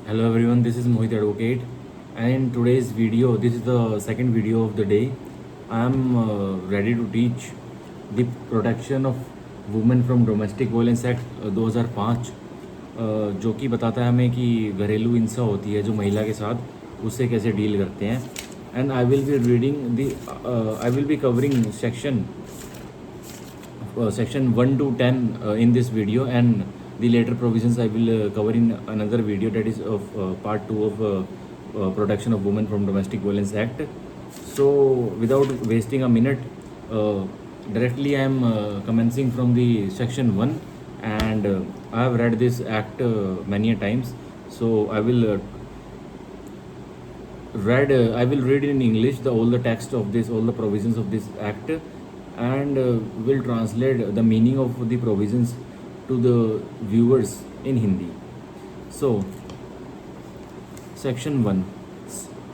Hello everyone, this is Mohit Advocate, and in today's video, this is the second video of the day. I am ready to teach the Protection of Women from Domestic Violence Act 2005, जो कि बताता है हमें कि घरेलू हिंसा होती है जो महिला के साथ, उससे कैसे डील करते हैं. And I will be covering section 1 to 10 in this video, and the later provisions I will cover in another video, that is of part 2 of Protection of Women from Domestic Violence Act. So without wasting a minute, directly I am commencing from the section 1, and I have read this act many a times, so I will read in English all the text of this, all the provisions of this act, and will translate the meaning of the provisions to the viewers in Hindi. So, section 1,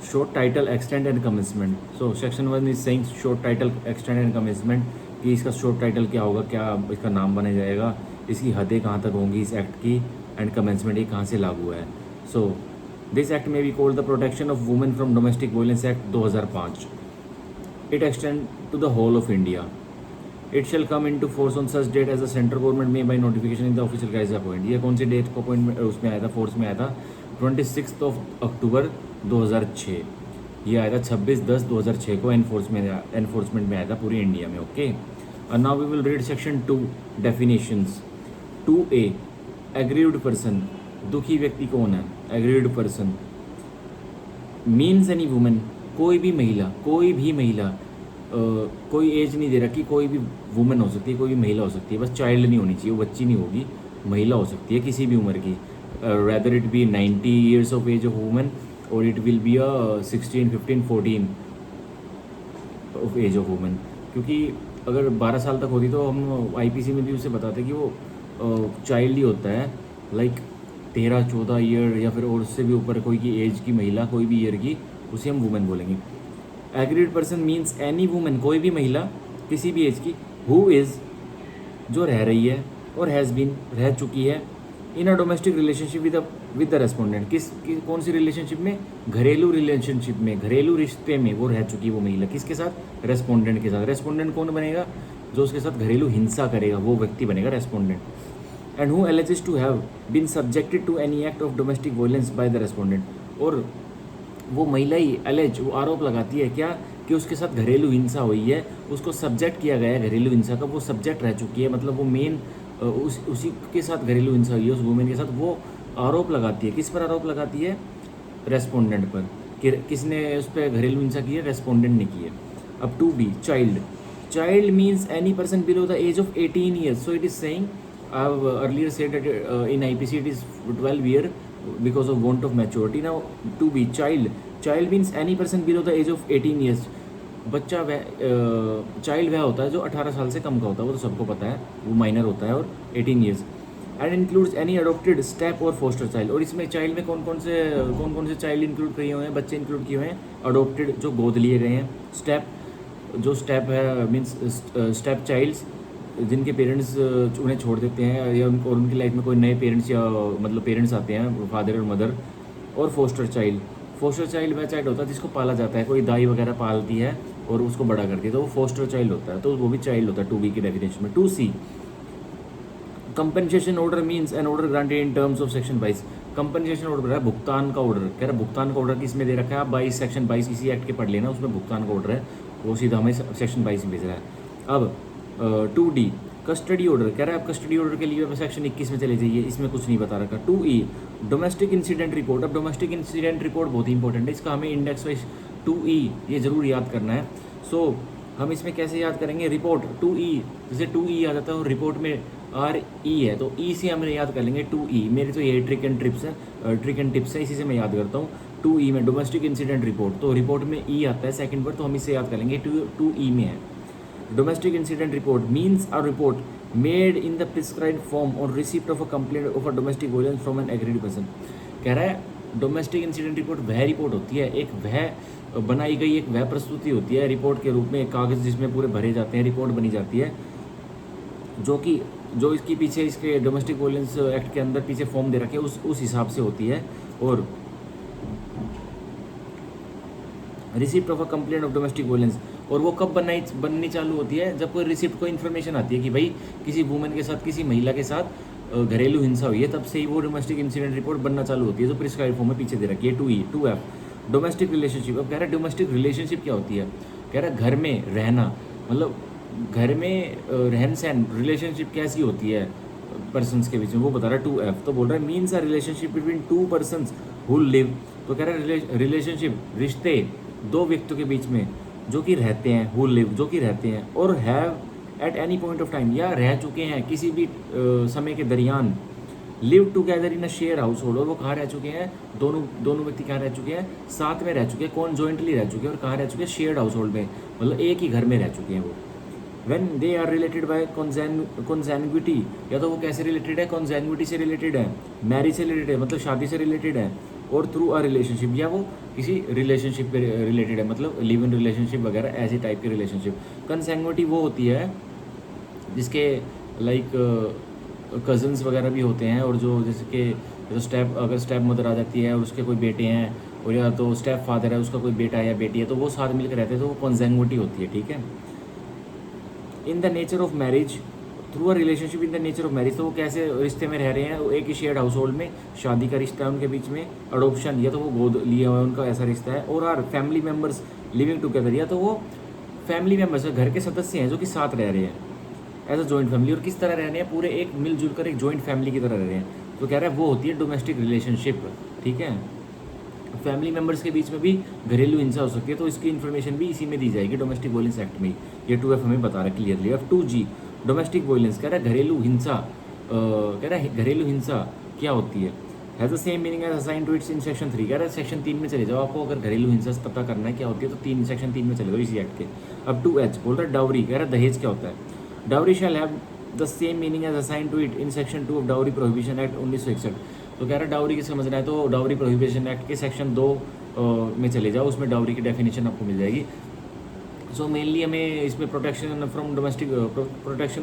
short title, extent and commencement. So, section 1 is saying short title, extent and commencement, कि इसका short title क्या होगा, क्या इसका नाम बना जाएगा, इसकी हदें कहाँ तक होंगी इस एक्ट की, एंड commencement ये कहाँ से लागू है. So, this act may be called the Protection of Women from Domestic Violence Act 2005. It extends to the whole of India. It shall come into force on such date as the central government may by notification in the official gazette appoint. ये कौन सी date को appointment उसमें आया था, force में आया था 26 अक्टूबर 2006. ये आया था 26/10/2006 को एनफोर्समेंट में आया था पूरी इंडिया में. ओके, और now we will read section 2 definitions. 2A, aggrieved person. दुखी व्यक्ति कौन है? Aggrieved person means any women, कोई भी महिला, कोई एज नहीं दे रखी, कोई भी वुमेन हो सकती है, कोई भी महिला हो सकती है, बस चाइल्ड नहीं होनी चाहिए, वो बच्ची नहीं होगी, महिला हो सकती है किसी भी उम्र की, rather it be 90 years of age of women और it will be 16, 15, 14 of age of women. क्योंकि अगर 12 साल तक होती तो हम आईपीसी में भी उसे बताते कि वो चाइल्ड ही होता है, लाइक 13-14 ईयर या फिर और उससे भी ऊपर कोई की एज की महिला, कोई भी ईयर की, उसे हम वुमेन बोलेंगे. Agreed person means any women, कोई भी महिला किसी भी एज की, हु इज़, जो रह रही है, और हैज़ बीन, रह चुकी है, in a domestic relationship with the respondent. कौन सी रिलेशनशिप में? घरेलू रिलेशनशिप में, घरेलू रिश्ते में वो रह चुकी है वो महिला. किसके साथ? रेस्पोंडेंट के साथ. रेस्पोंडेंट कौन बनेगा? जो उसके साथ घरेलू हिंसा करेगा वो व्यक्ति बनेगा respondent. And who alleges to have been subjected to any act of domestic violence by the respondent. और वो महिला ही एलेज, वो आरोप लगाती है क्या, कि उसके साथ घरेलू हिंसा हुई है, उसको सब्जेक्ट किया गया है घरेलू हिंसा का, वो सब्जेक्ट रह चुकी है, मतलब वो मेन उसी के साथ घरेलू हिंसा हुई है, उस वुमेन के साथ. वो आरोप लगाती है. किस पर आरोप लगाती है? रेस्पोंडेंट पर. कि किसने उस पर घरेलू हिंसा की है? रेस्पोंडेंट ने की है. अब 2B, child. Child means any person below the age of 18 years. So it is saying, I have earlier said that in IPC it is 12 year because of want of maturity. Now 2B, child means any person below the age of 18 years. बच्चा वह child वह होता है जो 18 साल से कम का होता है, वो तो सबको पता है, वो माइनर होता है, और 18 years. And includes any adopted step और फोस्टर चाइल्ड. और इसमें चाइल्ड में कौन कौन से चाइल्ड इंक्लूड किए हुए हैं? बच्चे इंक्लूड किए हुए हैं. अडोप्टेड जो गोद लिए गए हैं. स्टेप, जो स्टेप है मीन्स स्टेप चाइल्ड्स, जिनके पेरेंट्स उन्हें छोड़ देते हैं, या और उनकी लाइफ में कोई नए पेरेंट्स या मतलब पेरेंट्स आते हैं, फादर और मदर. और फोस्टर चाइल्ड वह चाइल्ड होता है जिसको पाला जाता है, कोई दाई वगैरह पालती है और उसको बड़ा करती है, तो वो फोस्टर चाइल्ड होता है, तो वो भी चाइल्ड होता है 2B की डेफिनेशन में. 2C, compensation order means an order granted in terms of section 22. Compensation order है भुगतान का ऑर्डर. कह रहा भुगतान का ऑर्डर किस में दे रखा है? 22 सेक्शन 22 इसी एक्ट के पढ़ लेना, उसमें भुगतान का ऑर्डर है, वो सीधा हमें सेक्शन 22 में भेज रहा है. अब 2D, कस्टडी ऑर्डर. कह रहा है आप कस्टडी ऑर्डर के लिए सेक्शन 21 में चले जाइए, इसमें कुछ नहीं बता रखा. 2E, domestic incident report. अब डोमेस्टिक इंसिडेंट रिपोर्ट बहुत ही इंपॉर्टेंट है, इसका हमें इंडेक्स वाइज 2E ये ज़रूर याद करना है. सो हम इसमें कैसे याद करेंगे? रिपोर्ट 2E, जैसे 2E आ जाता है और रिपोर्ट में RE है, तो E से हम याद कर लेंगे 2E. मेरे तो ये ट्रिक एंड टिप्स है, इसी से मैं याद करता हूँ. 2E में डोमेस्टिक इंसिडेंट रिपोर्ट, तो रिपोर्ट में E आता है सेकंड पर, तो हम इसे याद कर लेंगे 2E में है. Domestic incident report means a report made in the prescribed form on receipt of a complaint of a domestic violence from an aggrieved person. कह रहा है डोमेस्टिक इंसिडेंट रिपोर्ट वह रिपोर्ट होती है, एक वह बनाई गई एक वह प्रस्तुति होती है रिपोर्ट के रूप में, एक कागज़ जिसमें पूरे भरे जाते हैं, रिपोर्ट बनी जाती है, जो कि जो इसके पीछे इसके डोमेस्टिक वायलेंस एक्ट के अंदर पीछे फॉर्म दे रखे उस हिसाब से होती है। और receipt of a complaint of domestic violence, और वो कब बननी चालू होती है, जब कोई रिसिप्ट को इन्फॉर्मेशन आती है कि भाई किसी वुमेन के साथ, किसी महिला के साथ घरेलू हिंसा हुई है, तब से ही वो डोमेस्टिक इंसिडेंट रिपोर्ट बनना चालू होती है, जो प्रिस्क्राइब फॉर्म में पीछे दे रखी है 2F डोमेस्टिक रिलेशनशिप। अब कह रहा है डोमेस्टिक रिलेशनशिप क्या होती है, कह रहा है घर में रहना, मतलब घर में रहन सहन, रिलेशनशिप कैसी होती है पर्सन्स के बीच में, वो बता रहा है 2F। तो बोल रहा है means a relationship between two persons who live, तो कह रहा है रिलेशनशिप रिश्ते दो व्यक्तियों के बीच में जो कि रहते हैं, हु लिव जो कि रहते हैं, और have at any point of time या रह चुके हैं किसी भी समय के दरमियान, live together in a share house hold, और वो कहाँ रह चुके हैं, दोनों व्यक्ति कहाँ रह चुके हैं, साथ में रह चुके हैं, कौन जॉइंटली रह चुके हैं, और कहाँ रह चुके हैं, शेयर्ड हाउस होल्ड में, मतलब एक ही घर में रह चुके हैं वो। When they are related by consanguinity, या तो वो कैसे रिलेटेड है, कॉन्जेन्युटी से रिलेटेड है, मैरिज से रिलेटेड है मतलब शादी से रिलेटेड है, और थ्रू अ रिलेशनशिप, या वो किसी रिलेशनशिप पे रिलेटेड है, मतलब लिव इन रिलेशनशिप वगैरह ऐसे टाइप की रिलेशनशिप। कंसेंगुइटी वो होती है जिसके लाइक कज़न्स वगैरह भी होते हैं, और जो जैसे कि तो अगर स्टेप मदर आ जाती है और उसके कोई बेटे हैं, और या तो स्टेप फादर है उसका कोई बेटा है या बेटी है, तो वो साथ मिलकर रहते हैं, तो वो कंसेंगुइटी होती है, ठीक है। In the nature of marriage, through a relationship in the nature of marriage, तो वो कैसे रिश्ते में रह रहे हैं, वो एक ही शेयर्ड हाउस होल्ड में, शादी का रिश्ता है उनके बीच में, अडोप्शन या तो वो गोद लिया हुआ है उनका ऐसा रिश्ता है, or are family members living together, या तो वो फैमिली मेम्बर्स घर के सदस्य हैं जो कि साथ रह रहे हैं एज अ जॉइंट फैमिली, और किस तरह रह रहे हैं, पूरे एक मिलजुल कर एक जॉइंट फैमिली की तरह रह रहे हैं, तो कह रहा है वो होती है डोमेस्टिक रिलेशनशिप, ठीक है। फैमिली मेम्बर्स के बीच में भी घरेलू हिंसा हो सकती है, तो इसकी इन्फॉर्मेशन भी इसी में दी जाएगी डोमेस्टिक वायलेंस एक्ट में, ये 2F हमें बता रहा है क्लियरली। अब 2G डोमेस्टिक वायलेंस, कह रहा है घरेलू हिंसा, कह रहा है घरेलू हिंसा क्या होती है, has the same meaning as assign to its in section 3, कह रहा है सेक्शन 3 में चले जाओ, आपको अगर घरेलू हिंसा पता करना है क्या होती है तो सेक्शन 3 में चले जाओ इसी एक्ट के। अब 2H बोल रहा है डाउरी, कह रहा है दहेज क्या होता है, dowry shall have the same meaning as assign to it in section 2 of dowry prohibition act 1961, तो कह रहा है डाउरी की समझना है तो डाउरी प्रोहिबिशन एक्ट के सेक्शन 2 में चले जाओ, उसमें डाउरी की डेफिनेशन आपको मिल जाएगी। सो मेनली हमें इसमें protection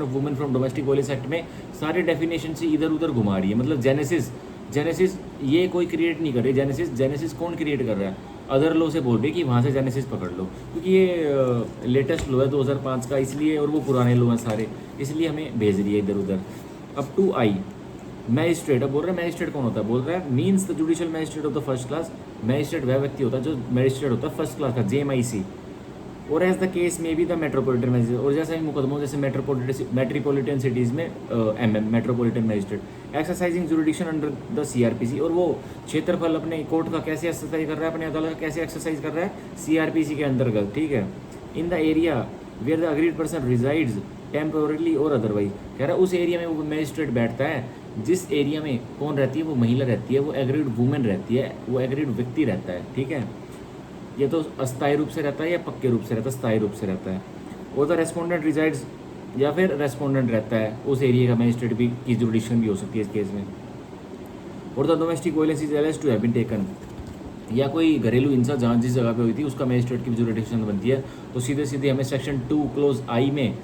of women from domestic violence act में सारे डेफिनेशन से इधर उधर घुमा रही है, मतलब जेनेसिस ये कोई क्रिएट नहीं कर रही, जेनेसिस कौन क्रिएट कर रहा है, अदर लॉ से बोल रही है कि वहाँ से जेनेसिस पकड़ लो, क्योंकि ये लेटेस्ट लॉ है 2005 का, इसलिए, और वो पुराने लॉ हैं सारे, इसलिए हमें भेज रही है इधर उधर। अब 2I मैजिस्ट्रेट, अब बोल रहा है मैजिस्ट्रेट कौन होता है, बोल रहा है means the judicial magistrate of the first class, magistrate वह व्यक्ति होता है जो मैजिस्ट्रेट होता है फर्स्ट क्लास का, JMIC, और एज द केस में भी द मेट्रोपॉलिटन मैजिस्ट्रेट, और जैसा ही मुकदमों जैसे मेट्रोपॉलिटन सिटीज़ में metropolitan magistrate, exercising jurisdiction under the CRPC, और वो क्षेत्रफल अपने कोर्ट का कैसे एक्सरसाइज कर रहा है, अपने अदालत का कैसे एक्सरसाइज कर रहा है, CRPC के अंतर्गत, ठीक है। In the area where the aggrieved person resides temporarily or otherwise, कह रहा है उस एरिया में वो मैजिस्ट्रेट बैठता है जिस एरिया में कौन रहती है, वो महिला रहती है, वो एग्रीड वुमेन रहती है, वो एग्रीड व्यक्ति रहता है, ठीक है। ये तो अस्थायी रूप से रहता है या पक्के रूप से रहता है, स्थायी रूप से रहता है, और द रेस्पोंडेंट रिजाइड्स, या फिर रेस्पोंडेंट रहता है उस एरिया का मैजिस्ट्रेट भी की जुडिक्शन भी हो सकती है इस केस में। Or the domestic violence is alleged to have been taken, या कोई घरेलू हिंसा जहाँ जिस जगह पे हुई थी उसका मैजिस्ट्रेट की जुडिक्शन बनती है, तो सीधे सीधे हमें सेक्शन 2 क्लोज I में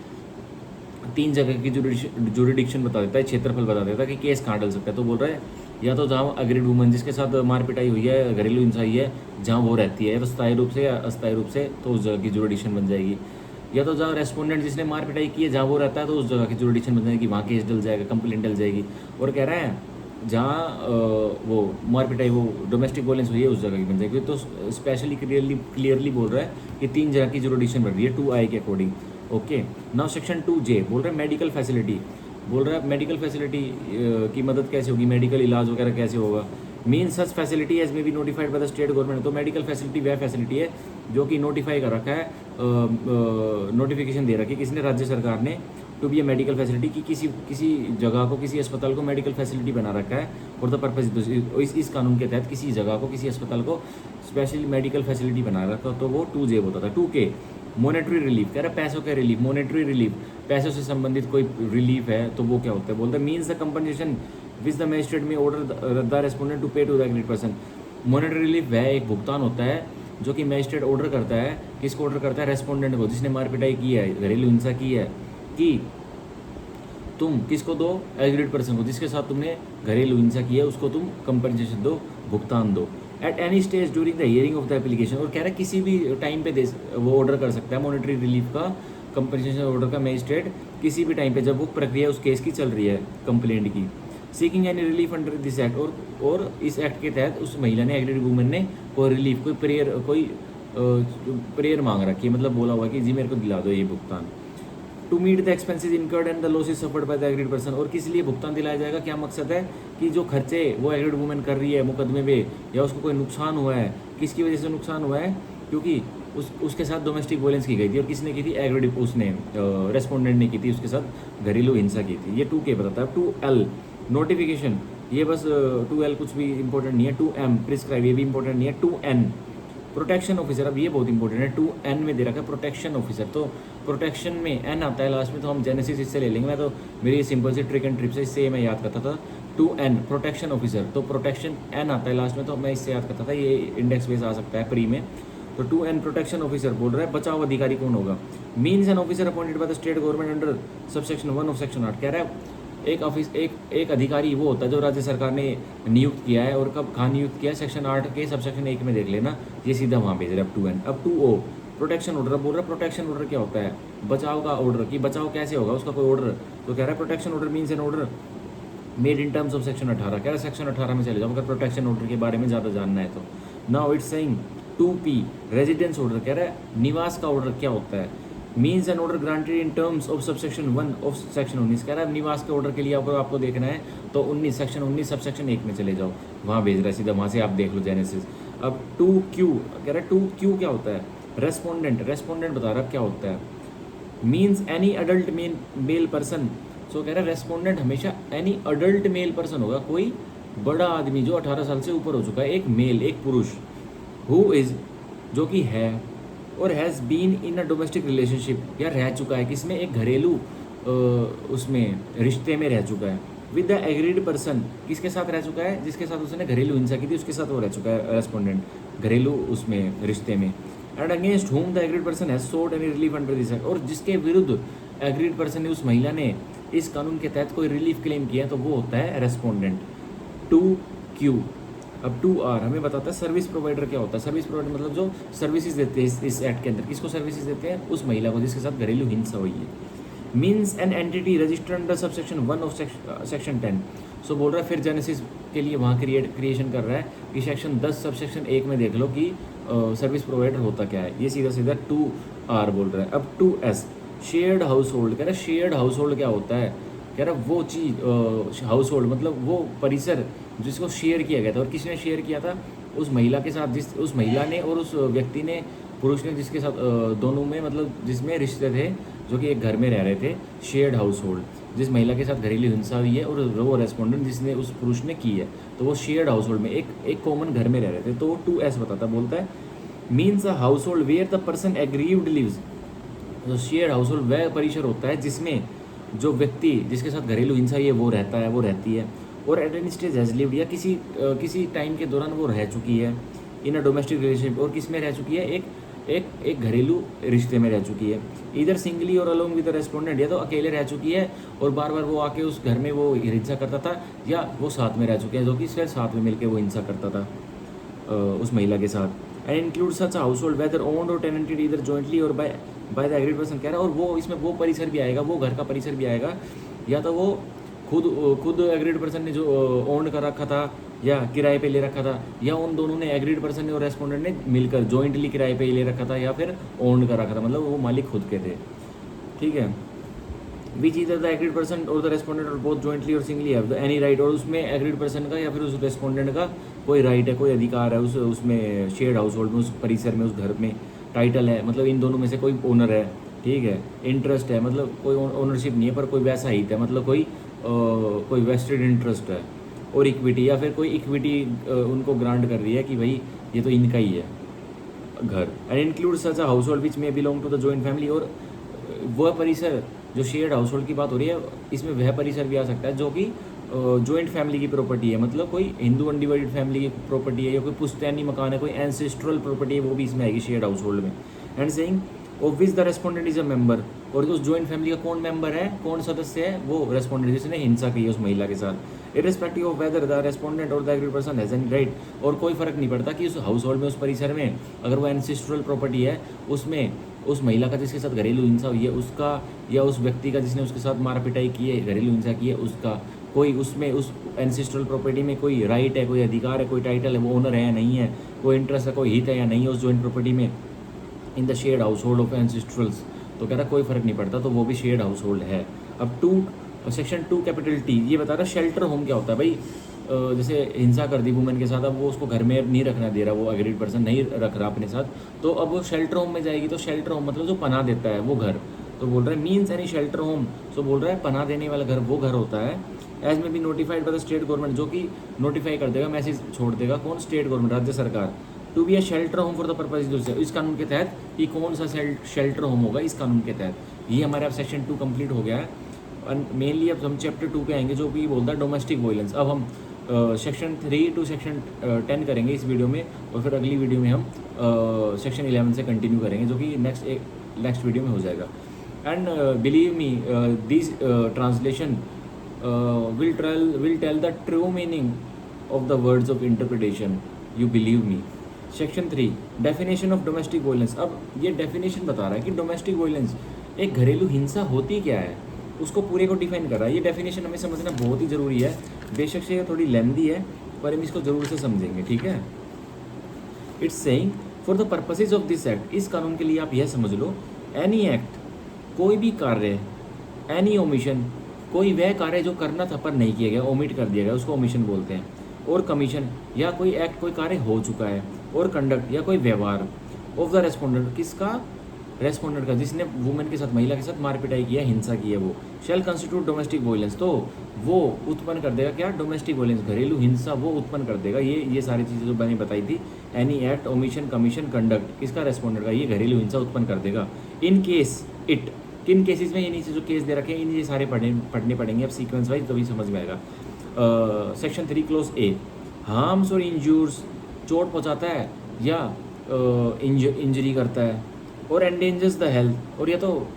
3 जगह की जुडिक्शन बता देता है, क्षेत्रफल बता देता है कि केस कहाँ डल सकता है, तो बोल रहा है या तो जहाँ अग्रीड वुमन जिसके साथ मार पिटाई हुई है, घरेलू हिंसा हुई है, जहाँ वो रहती है, या तो स्थायी रूप से या अस्थायी रूप से, तो उस जगह की जुडिक्शन बन जाएगी, या तो जहाँ रेस्पोंडेंट जिसने मार पिटाई की है जहाँ वो रहता है तो उस जगह की जुडिक्शन बन जाएगी, वहाँ केस डल जाएगा, कंप्लेंट डल जाएगी। और कह रहा है जहाँ वो मार पिटाई वो डोमेस्टिक वायलेंस हुई है उस जगह की बन जाएगी, तो स्पेशली क्लियरली बोल रहा है कि 3 जगह की जुडिक्शन बन रही है 2I के according. Okay, now section 2J बोल रहा है मेडिकल फैसिलिटी, बोल रहा है मेडिकल फैसिलिटी की मदद कैसे होगी, मेडिकल इलाज वगैरह कैसे होगा, mean such facility as may be notified by the state government, तो मेडिकल फैसिलिटी वह फैसिलिटी है जो कि नोटिफाई कर रखा है, नोटिफिकेशन दे रखी है किसने, राज्य सरकार ने, to be a medical facility की किसी जगह को, किसी अस्पताल को मेडिकल फैसिलिटी बना रखा है, और द पर्पज इस कानून के तहत किसी जगह को, किसी अस्पताल को स्पेशली मेडिकल फैसिलिटी बना रखा, तो वो 2J होता था। 2K मॉनेटरी रिलीफ, कह रहा है पैसों का रिलीफ, मॉनेटरी रिलीफ पैसों से संबंधित कोई रिलीफ है तो वो क्या होता है, बोलते हैं means the compensation which the magistrate may order the respondent to pay to the aggrieved person, monetary relief वह एक भुगतान होता है जो कि मैजिस्ट्रेट ऑर्डर करता है, किसको ऑर्डर करता है, रेस्पोंडेंट को, जिसने मार पिटाई की है, घरेलू हिंसा की है, कि तुम किसको दो, एग्रीड पर्सन को, जिसके साथ तुमने घरेलू हिंसा की है उसको तुम कंपनसेशन दो, भुगतान दो। At any stage during the hearing of the application, और कह रहा है किसी भी टाइम पे दे वो ऑर्डर कर सकता है मॉनेटरी रिलीफ का, कंपनसेशन ऑर्डर का मजिस्ट्रेट किसी भी टाइम पे जब वो प्रक्रिया उस केस की चल रही है कंप्लेंट की। Seeking any relief under this act, और इस एक्ट के तहत उस महिला ने, एग्रीड वुमन ने कोई रिलीफ, कोई प्रेयर मांग रखी है, मतलब बोला हुआ कि जी मेरे को दिला दो ये भुगतान। To meet the expenses incurred and the losses suffered by the aggrieved person, और किस लिए भुगतान दिलाया जाएगा, क्या मकसद है कि जो खर्चे वो एग्रीड वुमन कर रही है मुकदमे में, या उसको कोई नुकसान हुआ है, किसकी वजह से नुकसान हुआ है, क्योंकि उसके साथ डोमेस्टिक वायलेंस की गई थी, और किसने की थी, एग्रीड, उसने रेस्पोंडेंट ने की थी, उसके साथ घरेलू हिंसा की थी। ये 2K बताता है। 2L नोटिफिकेशन, ये बस 2L कुछ भी इंपॉर्टेंट नहीं है। 2M प्रिस्क्राइब, ये भी इंपॉर्टेंट नहीं है। 2N प्रोटेक्शन ऑफिसर, अब ये बहुत इंपॉर्टेंट है। 2N में दे रखा है प्रोटेक्शन ऑफिसर, तो प्रोटेक्शन में N आता है लास्ट में, तो हम जेनेसिस इससे ले लेंगे। मैं तो मेरी सिंपल सी ट्रिक एंड ट्रिप से इससे मैं याद करता था। 2N प्रोटेक्शन ऑफिसर, तो प्रोटेक्शन N आता है लास्ट में, तो मैं इससे याद करता था। ये इंडेक्स बेस आ सकता है प्री में। तो 2N प्रोटेक्शन ऑफिसर बोल रहा है। बचाव अधिकारी कौन होगा, means an officer appointed by the state government under subsection 1 of section 8, कह रहा है एक अधिकारी वो होता है जो राज्य सरकार ने नियुक्त किया है, और कब कहाँ नियुक्त किया है, सेक्शन 8 के सबसेक्शन 1 में देख लेना, ये सीधा वहाँ भेज रहा है। अब 2N। अब 2O प्रोटेक्शन ऑर्डर, बोल रहा है प्रोटेक्शन ऑर्डर क्या होता है, बचाव का ऑर्डर, कि बचाव कैसे होगा उसका कोई ऑर्डर, तो कह रहा है protection order means an order made in terms of section 18, कह रहा है सेक्शन 18 में चले जाओ अगर प्रोटेक्शन ऑर्डर के बारे में ज़्यादा जानना है तो। Now it's saying 2P residence order, कह रहा है निवास का ऑर्डर क्या होता है, means an order granted in terms of subsection 1 of section 19, कह रहा है निवास के ऑर्डर के लिए आपको देखना है तो 19 सेक्शन 19 सबसेक्शन 1 में चले जाओ, वहाँ भेज रहा है सीधा, वहाँ से आप देख लो जेनेसिस। अब 2Q कह रहा है 2Q क्या होता है, रेस्पोंडेंट बता रहा है क्या होता है, means any adult male person, so कह रहा है रेस्पोंडेंट हमेशा एनी अडल्ट मेल पर्सन होगा, कोई बड़ा आदमी जो 18 साल से ऊपर हो चुका है, एक मेल, एक पुरुष, हु इज़ जो कि है, or has been in a domestic relationship, या रह चुका है किसमें, एक घरेलू उसमें रिश्ते में रह चुका है, विद द एग्रीड पर्सन, किसके साथ रह चुका है, जिसके साथ उसने घरेलू हिंसा की थी उसके साथ वो रह चुका है रेस्पोंडेंट घरेलू उसमें रिश्ते में, and against whom the aggrieved person has sought any relief under this act, और जिसके विरुद्ध एग्रीड पर्सन ने, उस महिला ने इस कानून के तहत कोई रिलीफ क्लेम किया है तो वो होता है रेस्पोंडेंट। 2Q। अब 2R हमें बताता है सर्विस प्रोवाइडर क्या होता है, सर्विस प्रोवाइडर मतलब जो सर्विसेज देते हैं इस एक्ट के अंदर, किसको सर्विसेज देते हैं, उस महिला को जिसके साथ घरेलू हिंसा हुई है। Means an entity registered under subsection 1 of section 10, सो बोल रहा है फिर जेनेसिस के लिए वहाँ क्रिएशन कर रहा है कि सेक्शन 10 सबसेक्शन 1 में देख लो कि सर्विस प्रोवाइडर होता क्या है, ये सीधा सीधा 2R बोल रहा है। अब 2S शेयर्ड हाउस होल्ड, कह रहा है शेयर्ड हाउस होल्ड क्या होता है, कह रहा वो चीज़ हाउस होल्ड मतलब वो परिसर जिसको शेयर किया गया था, और किसने शेयर किया था, उस महिला के साथ, उस महिला ने और उस व्यक्ति ने, पुरुष ने, जिसके साथ दोनों में मतलब जिसमें रिश्ते थे, जो कि एक घर में रह रहे थे, शेयर्ड हाउस होल्ड, जिस महिला के साथ घरेलू हिंसा हुई है और वो रेस्पोंडेंट जिसने उस पुरुष ने की है, तो वो शेयर्ड हाउस होल्ड में एक कॉमन घर में रह रहे थे, तो वो 2S बताता, बोलता है means a household where the person aggrieved lives, तो शेयर्ड हाउस होल्ड वह परिसर होता है जिसमें जो व्यक्ति जिसके साथ घरेलू हिंसा हुई है वो रहता है, वो रहती है, और at any stage has lived, या किसी टाइम के दौरान वो रह चुकी है इन अ डोमेस्टिक रिलेशनशिप, और किस में रह चुकी है, एक घरेलू रिश्ते में रह चुकी है, इधर सिंगली और अलोंग विद द रेस्पोंडेंट, या तो अकेले रह चुकी है और बार बार वो आके उस घर में वो हिंसा करता था, या वो साथ में रह चुके हैं जो कि फिर साथ में मिलकर वो हिंसा करता था उस महिला के साथ। And include such household whether owned or tenanted इधर जॉइंटली और बाय द एग्रीड पर्सन, कह रहा है, और वो इसमें वो परिसर भी आएगा, वो घर का परिसर भी आएगा, या तो वो खुद एग्रीड पर्सन ने जो ओन कर रखा था या किराए पे ले रखा था, या उन दोनों ने, एग्रीड पर्सन ने और रेस्पोंडेंट ने मिलकर जॉइंटली किराए पे ले रखा था, या फिर ओन कर रखा था, मतलब वो मालिक खुद के थे, ठीक है। विच इधर द एग्रीड पर्सन और द रेस्पोंडेंट और बोथ जॉइंटली और सिंगली हैव एनी राइट, और उसमें एग्रीड पर्सन का या फिर उस रेस्पोंडेंट का कोई राइट है, कोई अधिकार है उसमें शेयर्ड हाउस होल्ड में, उस परिसर में, उस घर में, टाइटल है, मतलब इन दोनों में से कोई ओनर है, ठीक है, इंटरेस्ट है, मतलब कोई ओनरशिप नहीं है पर कोई वैसा हित है, मतलब कोई वेस्टेड इंटरेस्ट है, और इक्विटी, या फिर कोई इक्विटी उनको ग्रांट कर रही है कि भाई ये तो इनका ही है घर। And include such a household which may belong to the joint family, और वह परिसर जो शेयर्ड हाउस होल्ड की बात हो रही है इसमें वह परिसर भी आ सकता है जो कि जॉइंट फैमिली की प्रॉपर्टी है, मतलब कोई हिंदू अनडिवाइडेड फैमिली की प्रॉपर्टी है, या कोई पुश्तैनी मकान है, कोई एंसेस्ट्रल प्रॉपर्टी है, वो भी इसमें आएगी शेयर्ड हाउस होल्ड में। And saying of which the respondent is a member, और उस ज्वाइंट फैमिली का कौन मेंबर है, कौन सदस्य है, वो रेस्पोंडेंट जिसने हिंसा की है उस महिला के साथ, irrespective of whether the respondent और the aggrieved person has any right, और कोई फर्क नहीं पड़ता कि उस हाउस होल्ड में, उस परिसर में, अगर वो एंसेस्ट्रल प्रॉपर्टी है, उसमें उस महिला का जिसके साथ घरेलू हिंसा हुई है उसका, या उस व्यक्ति का जिसने उसके साथ मार पिटाई की है, घरेलू हिंसा की है उसका, कोई उसमें उस एंसेस्ट्रल प्रॉपर्टी में कोई राइट है, कोई अधिकार है, कोई टाइटल है, वो ओनर है या नहीं है, कोई इंटरेस्ट है, कोई हित है या नहीं है उस जॉइंट प्रॉपर्टी में, in the shared household of ancestrals, तो कह रहा कोई फर्क नहीं पड़ता, तो वो भी शेयर्ड हाउस होल्ड है। अब सेक्शन 2 कैपिटल टी ये बता रहा है शेल्टर होम क्या होता है भाई। जैसे हिंसा कर दी वुमेन के साथ, अब वो उसको घर में नहीं रखना दे रहा, वो एग्रीड पर्सन नहीं रख रहा अपने साथ, तो अब वो शेल्टर होम में जाएगी। तो शेल्टर होम मतलब जो पनाह देता है वो घर, तो बोल रहा है मीन्स एनी शेल्टर होम, तो बोल रहा है पनाह देने वाला घर वो घर होता है, एज में B notified by the state government, जो कि नोटिफाई कर देगा, मैसेज छोड़ देगा, कौन, स्टेट गवर्नमेंट, राज्य सरकार, to be a shelter home for the purpose, इस कानून के तहत कि कौन सा शेल्टर होम होगा इस कानून के तहत। ये हमारे अब सेक्शन 2 कंप्लीट हो गया है। मेनली अब हम चैप्टर 2 पे आएंगे जो भी बोलता है डोमेस्टिक वायलेंस। अब हम सेक्शन 3 टू सेक्शन 10 करेंगे इस वीडियो में, और फिर अगली वीडियो में हम सेक्शन 11 से कंटिन्यू करेंगे, जो कि नेक्स्ट वीडियो में हो जाएगा। And believe me this translation will tell the true meaning of the words of interpretation, you believe me। Section 3 definition of domestic violence. अब ये डेफिनेशन बता रहा है कि डोमेस्टिक वायलेंस एक घरेलू हिंसा होती क्या है, उसको पूरे को डिफाइन कर रहा है। ये डेफिनेशन हमें समझना बहुत ही ज़रूरी है, बेशक से ये थोड़ी लेंदी है पर हम इसको ज़रूर से समझेंगे, ठीक है। It's saying for the purposes of this act, इस कानून के लिए आप यह समझ लो, एनी एक्ट, कोई भी कार्य, एनी ओमिशन, कोई वह कार्य जो करना था पर नहीं किया गया, ओमिट कर दिया गया, उसको ओमिशन बोलते हैं, और कमीशन, या कोई एक्ट, कोई कार्य हो चुका है, और कंडक्ट, या कोई व्यवहार, ऑफ द रेस्पोंडेंट, किसका, रेस्पोंडेंट का, जिसने वुमेन के साथ, महिला के साथ मार पिटाई किया, हिंसा की है, वो शैल कंस्टिट्यूट डोमेस्टिक वायलेंस, तो वो उत्पन्न कर देगा क्या, डोमेस्टिक वायलेंस, घरेलू हिंसा वो उत्पन्न कर देगा। ये सारी चीज़ें जो मैंने बताई थी, any act, omission, commission, conduct, किसका, रेस्पोंडेंट का, ये घरेलू हिंसा उत्पन्न कर देगा। इन केस इट, किन केसेस में, ये नीचे जो केस दे रखे हैं ये सारे पढ़ने पड़ेंगे अब सीक्वेंस वाइज, तभी समझ में आएगा। सेक्शन 3 क्लोज ए, हार्म्स और इंजूर्स, चोट पहुंचाता है या इंजरी करता है, और एंडेंजर्स द हेल्थ, और या तो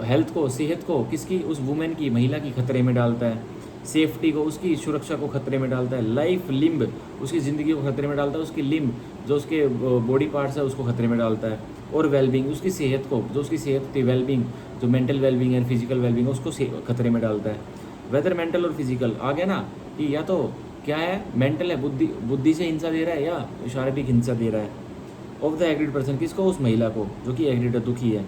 हेल्थ को, सेहत को, किसकी, उस वुमेन की, महिला की खतरे में डालता है, सेफ्टी को, उसकी सुरक्षा को खतरे में डालता है, लाइफ, लिम्ब, उसकी ज़िंदगी को खतरे में डालता है, उसकी लिम्ब जो उसके बॉडी पार्ट्स है उसको खतरे में डालता है, और वेलबींग, उसकी सेहत को, जो उसकी सेहत होती है, वेलबींग, जो मेंटल वेलबींग है, फिजिकल वेलबींग है, उसको खतरे में डालता है। वेदर मेंटल और फिजिकल आ गया ना, कि या तो क्या है, मेंटल है, बुद्धि से हिंसा दे रहा है, या शारीरिक हिंसा दे रहा है, ऑफ द एग्रीड पर्सन, किसको, उस महिला को जो कि एग्रीड है, दुखी है,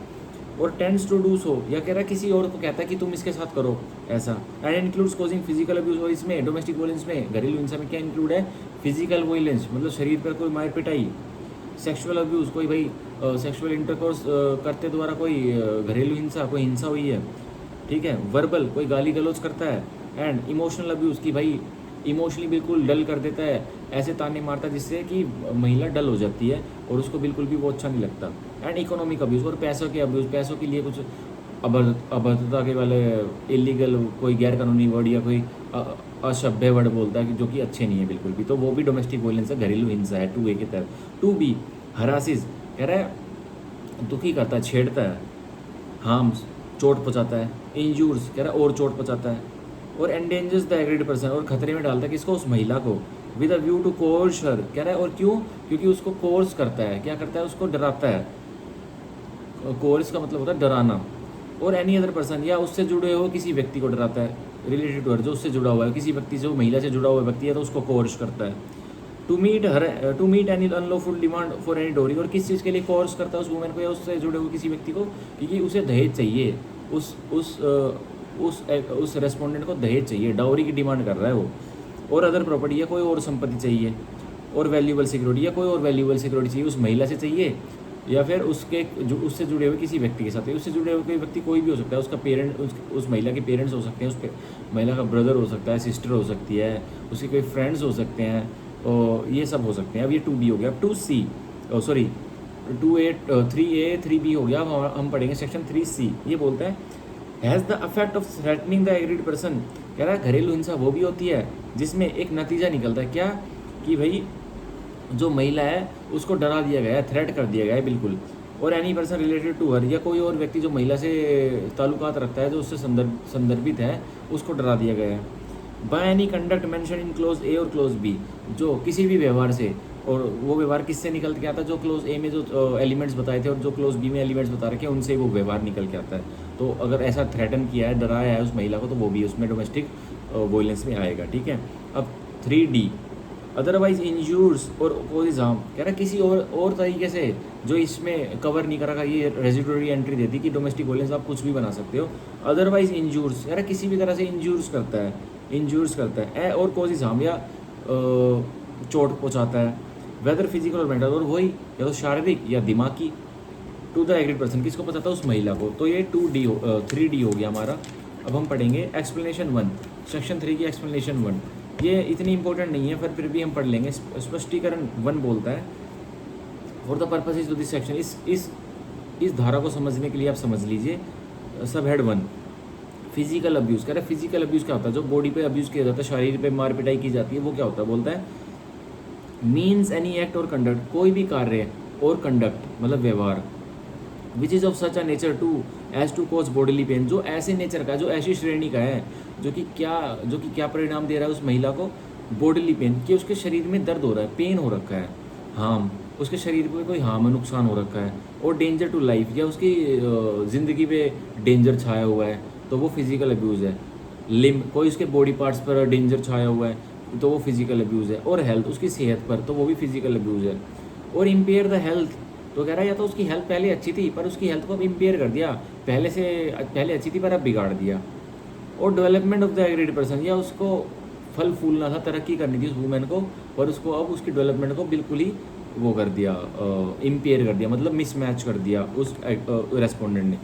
और टेंड्स टू डू सो, या कह रहा है किसी और को कहता है कि तुम इसके साथ करो ऐसा, and includes causing physical abuse, और इसमें डोमेस्टिक वायलेंस में, घरेलू हिंसा में क्या इंक्लूड है, फिजिकल वायलेंस, मतलब शरीर पर कोई मार पिटाई, सेक्सुअल अब्यूज़, कोई भाई सेक्सुअल इंटरकोर्स करते द्वारा कोई घरेलू हिंसा, कोई हिंसा हुई है, ठीक है, वर्बल, कोई गाली गलौज करता है, एंड इमोशनल अब्यूज़, की भाई इमोशनली बिल्कुल डल कर देता है, ऐसे ताने मारता है जिससे कि महिला डल हो जाती है और उसको बिल्कुल भी वो अच्छा नहीं लगता, एंड इकोनॉमिक अब्यूज़, और पैसों के अब्यूज़, पैसों के लिए कुछ अभद्रता के वाले इलीगल, कोई गैर कानूनी वर्ड या कोई असभ्य वर्ड बोलता है कि जो कि अच्छे नहीं है बिल्कुल भी, तो वो भी डोमेस्टिक वायलेंस है, घरेलू हिंसा है 2A के तहत। 2B हरासिस, कह रहा है दुखी करता है, छेड़ता है, हार्म्स, चोट पहुंचाता है, इंजूर्स, कह रहा है और चोट पहुंचाता है, और एंडेंजर्स द एग्रीड पर्सन, और खतरे में डालता है किसको, उस महिला को, with a view to coerce her, कह रहा है और क्यों, क्योंकि उसको कोर्स करता है, क्या करता है, उसको डराता है, कोर्स का मतलब होता है डराना, और एनी अदर पर्सन, या उससे जुड़े हुए किसी व्यक्ति को डराता है, रिलेटेड टू हर, जो उससे जुड़ा हुआ है, किसी व्यक्ति से, वो महिला से जुड़ा हुआ व्यक्ति है तो उसको कोर्स करता है। To meet any unlawful demand for any dowry, और किस चीज़ के लिए कोर्स करता है उस वुमेन को या उससे जुड़े हुए किसी व्यक्ति को, क्योंकि उसे दहेज चाहिए, उस रेस्पोंडेंट को दहेज चाहिए, डाउरी की डिमांड कर रहा है वो, और अदर प्रॉपर्टी, या कोई और संपत्ति चाहिए, और वैल्यूएबल सिक्योरिटी, या कोई और वैल्यूएबल सिक्योरिटी चाहिए उस महिला से चाहिए, या फिर उसके जो उससे जुड़े हुए किसी व्यक्ति के साथ है, उससे जुड़े हुए कोई व्यक्ति कोई भी हो सकता है, उसका पेरेंट, उस महिला के पेरेंट्स हो सकते हैं, उस महिला का ब्रदर हो सकता है, सिस्टर हो सकती है, उसके कोई फ्रेंड्स हो सकते हैं, और ये सब हो सकते हैं। अब ये 2B हो गया। अब 2C, sorry 2A 3A 3B हो गया। अब हम पढ़ेंगे सेक्शन 3C। ये बोलता है has the affect of threatening the aggrieved person, कह रहा है घरेलू हिंसा वो भी होती है जिसमें एक नतीजा निकलता है, क्या कि भाई जो महिला है उसको डरा दिया गया है, थ्रेट कर दिया गया है बिल्कुल, or any person related to her, या कोई और व्यक्ति जो महिला से ताल्लुकात रखता है, जो उससे संदर्भित है, उसको डरा दिया गया है। By any conduct mentioned in clause A और क्लोज बी, जो किसी भी व्यवहार से, और वो व्यवहार किससे निकल के आता है, जो क्लोज ए में जो एलिमेंट्स बताए थे और जो क्लोज बी में एलिमेंट्स बता रखे हैं, उनसे वो व्यवहार निकल के आता है। तो अगर ऐसा थ्रेटन किया है, डराया है उस महिला को, तो वो भी उसमें डोमेस्टिक वायलेंस में आएगा, ठीक है। अब 3D, अदरवाइज इंजूर्स और कोजिज हार्म, कह रहा है किसी और तरीके से जो इसमें कवर नहीं करा, ये रेजिडुअरी एंट्री देती कि डोमेस्टिक वायलेंस आप कुछ भी बना सकते हो। अदरवाइज इंजूर्स, कह रहा है किसी भी तरह से इंजूर्स करता है और कोजिज हार्म, या चोट पहुँचाता है, वेदर फिजिकल और मेंटल, और वही या तो शारीरिक या दिमागी, टू द एग्रीड पर्सन, किसको पता था, उस महिला को। तो ये 3D हो गया हमारा। अब हम पढ़ेंगे एक्सप्लेनेशन 1, सेक्शन 3 की एक्सप्लेनेशन 1। ये इतनी इंपॉर्टेंट नहीं है, फिर भी हम पढ़ लेंगे। स्पष्टीकरण 1 बोलता है, for the purposes of this section, इस धारा को समझने के लिए आप समझ लीजिए। सब हेड 1, फिजिकल अब्यूज़, कह रहे फिजिकल अब्यूज़ क्या होता है, जो बॉडी पे अब्यूज़ किया जाता है, शरीर पे मार पिटाई की जाती है, वो क्या होता है। बोलता है means any act or conduct, कोई भी कार्य और कंडक्ट मतलब व्यवहार, which is of such a nature to as to cause bodily pain, जो ऐसे नेचर का, जो ऐसी श्रेणी का है, जो कि क्या परिणाम दे रहा है उस महिला को, बॉडीली पेन, कि उसके शरीर में दर्द हो रहा है, पेन हो रखा है, हार्म, उसके शरीर पे कोई हार्म नुकसान हो रखा है, और डेंजर टू लाइफ, या उसकी ज़िंदगी पे डेंजर छाया हुआ है, तो वो फिजिकल अब्यूज़ है। लिम, कोई उसके बॉडी पार्ट्स पर डेंजर छाया हुआ है, तो वो फिजिकल अब्यूज़ है। और हेल्थ, उसकी सेहत पर, तो वो भी फिजिकल अब्यूज़ है। और इम्पेयर द हेल्थ, तो कह रहा है या तो उसकी हेल्थ पहले अच्छी थी पर उसकी हेल्थ को अब इम्पेयर कर दिया, पहले अच्छी थी पर अब बिगाड़ दिया। और development of the aggrieved person, या उसको फल फूलना था, तरक्की करनी थी उस वूमेन को, पर उसको अब उसकी डेवलपमेंट को बिल्कुल ही वो कर दिया, इम्पेयर कर दिया, मतलब मिसमैच कर दिया उस रेस्पोंडेंट ने।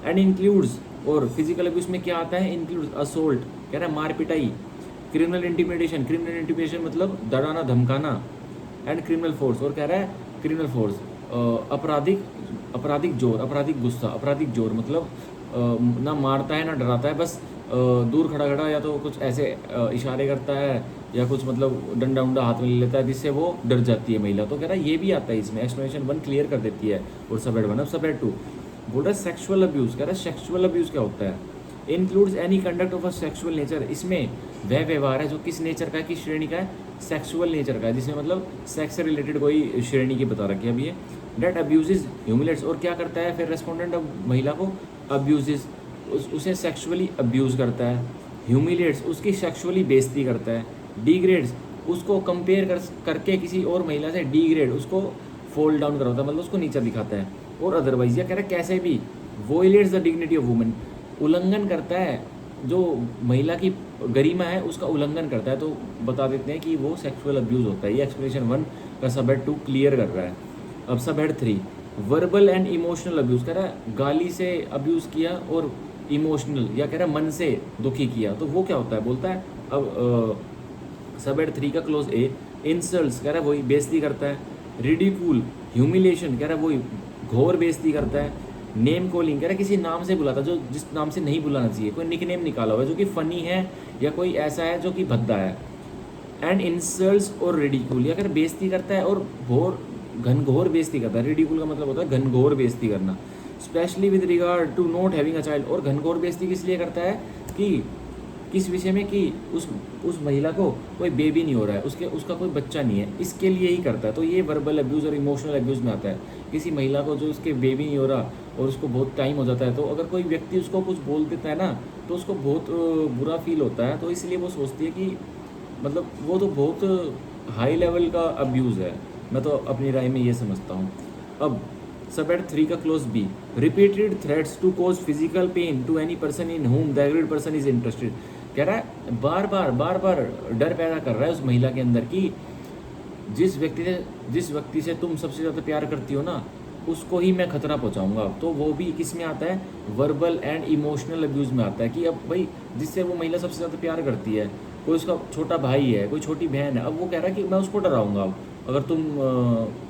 एंड इंक्लूड्स, और फिजिकल अब्यूज में क्या आता है, इंक्लूड्स असोल्ट, कह रहा है मार पिटाई, क्रिमिनल इंटिमिडेशन मतलब डराना धमकाना, एंड क्रिमिनल फोर्स, और कह रहा है क्रिमिनल फोर्स, आपराधिक जोर, आपराधिक गुस्सा, आपराधिक जोर मतलब ना मारता है ना डराता है, बस दूर खड़ा या तो कुछ ऐसे इशारे करता है, या कुछ मतलब डंडा उंडा हाथ में ले लेता है, जिससे वो डर जाती है महिला। तो कह रहा है ये भी आता है इसमें, एक्सप्लेनेशन 1 क्लियर कर देती है। और सब हेड 1। अब सब हेड 2 बोल रहा है सेक्सुअल अब्यूज़, कह रहा है सेक्सुअल अब्यूज़ क्या होता है, includes any conduct of a sexual nature, इसमें वह व्यवहार है जो किस नेचर का है, किस श्रेणी का है, सेक्सुअल नेचर का है, जिसमें मतलब सेक्स से रिलेटेड कोई श्रेणी की बता रखी है अभी ये। डेट अब्यूजेज ह्यूमिलेट्स, और क्या करता है फिर रेस्पोंडेंट अब महिला को, अब्यूजेज उसे सेक्सुअली अब्यूज़ करता है, ह्यूमिलेट्स उसकी सेक्सुअली बेइज्जती करता है, डिग्रेड्स उसको कंपेयर करके किसी और महिला से डिग्रेड उसको फोल्ड डाउन करवाता है, मतलब उसको नीचा दिखाता है। और अदरवाइज यह कह रहा है कैसे भी वोयलेट्स द डिग्निटी ऑफ वुमेन, उल्लंघन करता है, जो महिला की गरिमा है उसका उल्लंघन करता है। तो बता देते हैं कि वो सेक्सुअल अब्यूज़ होता है। ये एक्सप्लेनेशन 1 का सब हेड 2 क्लियर कर रहा है। अब सब head 3 verbal and emotional abuse, कह रहा है गाली से अब्यूज़ किया और इमोशनल, या कह रहा है मन से दुखी किया, तो वो क्या होता है। बोलता है अब सब हेड 3 का क्लोज ए, इंसल्ट्स, कह रहा है वही बेइज्जती करता है, रिडिक्यूल ह्यूमिलेशन, कह रहा है वही घोर बेइज्जती करता है, नेम कॉलिंग, कह रहा है किसी नाम से बुलाता, जो जिस नाम से नहीं बुलाना चाहिए, कोई निक नेम निकाला हुआ है जो कि फ़नी है या कोई ऐसा है जो कि भद्दा है। एंड इंसल्ट्स और रिडिक्यूल, या अगर बेइज्जती करता है और घनघोर बेइज्जती करता है। रिडिक्यूल का मतलब होता है घनघोर बेइज्जती करना, specially with regard to not having a child. और घनघोर बेइज्जती किस लिए करता है कि किस विषय में, कि उस महिला को कोई बेबी नहीं हो रहा है, उसका कोई बच्चा नहीं है, इसके लिए ही करता है। तो ये वर्बल अब्यूज़ और इमोशनल अब्यूज़ में आता है। किसी महिला को जो उसके बेबी नहीं हो रहा और उसको बहुत टाइम हो जाता है, तो अगर कोई व्यक्ति उसको कुछ बोल देता है ना, तो उसको बहुत बुरा फील होता है। तो इसलिए वो सोचती है कि मतलब वो तो बहुत हाई लेवल का अब्यूज़ है। मैं तो अपनी राय में ये समझता हूँ। अब सब हेड 3 का clause B, repeated threats to cause physical pain to any person in whom the aggrieved person is interested, कह रहा है बार बार डर पैदा कर रहा है उस महिला के अंदर कि जिस व्यक्ति से तुम सबसे ज़्यादा प्यार करती हो ना, उसको ही मैं खतरा पहुंचाऊंगा। तो वो भी किस में आता है, वर्बल एंड इमोशनल अब्यूज़ में आता है। कि अब भाई जिससे वो महिला सबसे ज़्यादा प्यार करती है, कोई उसका छोटा भाई है, कोई छोटी बहन है, अब वो कह रहा है कि मैं उसको डराऊंगा। अब अगर तुम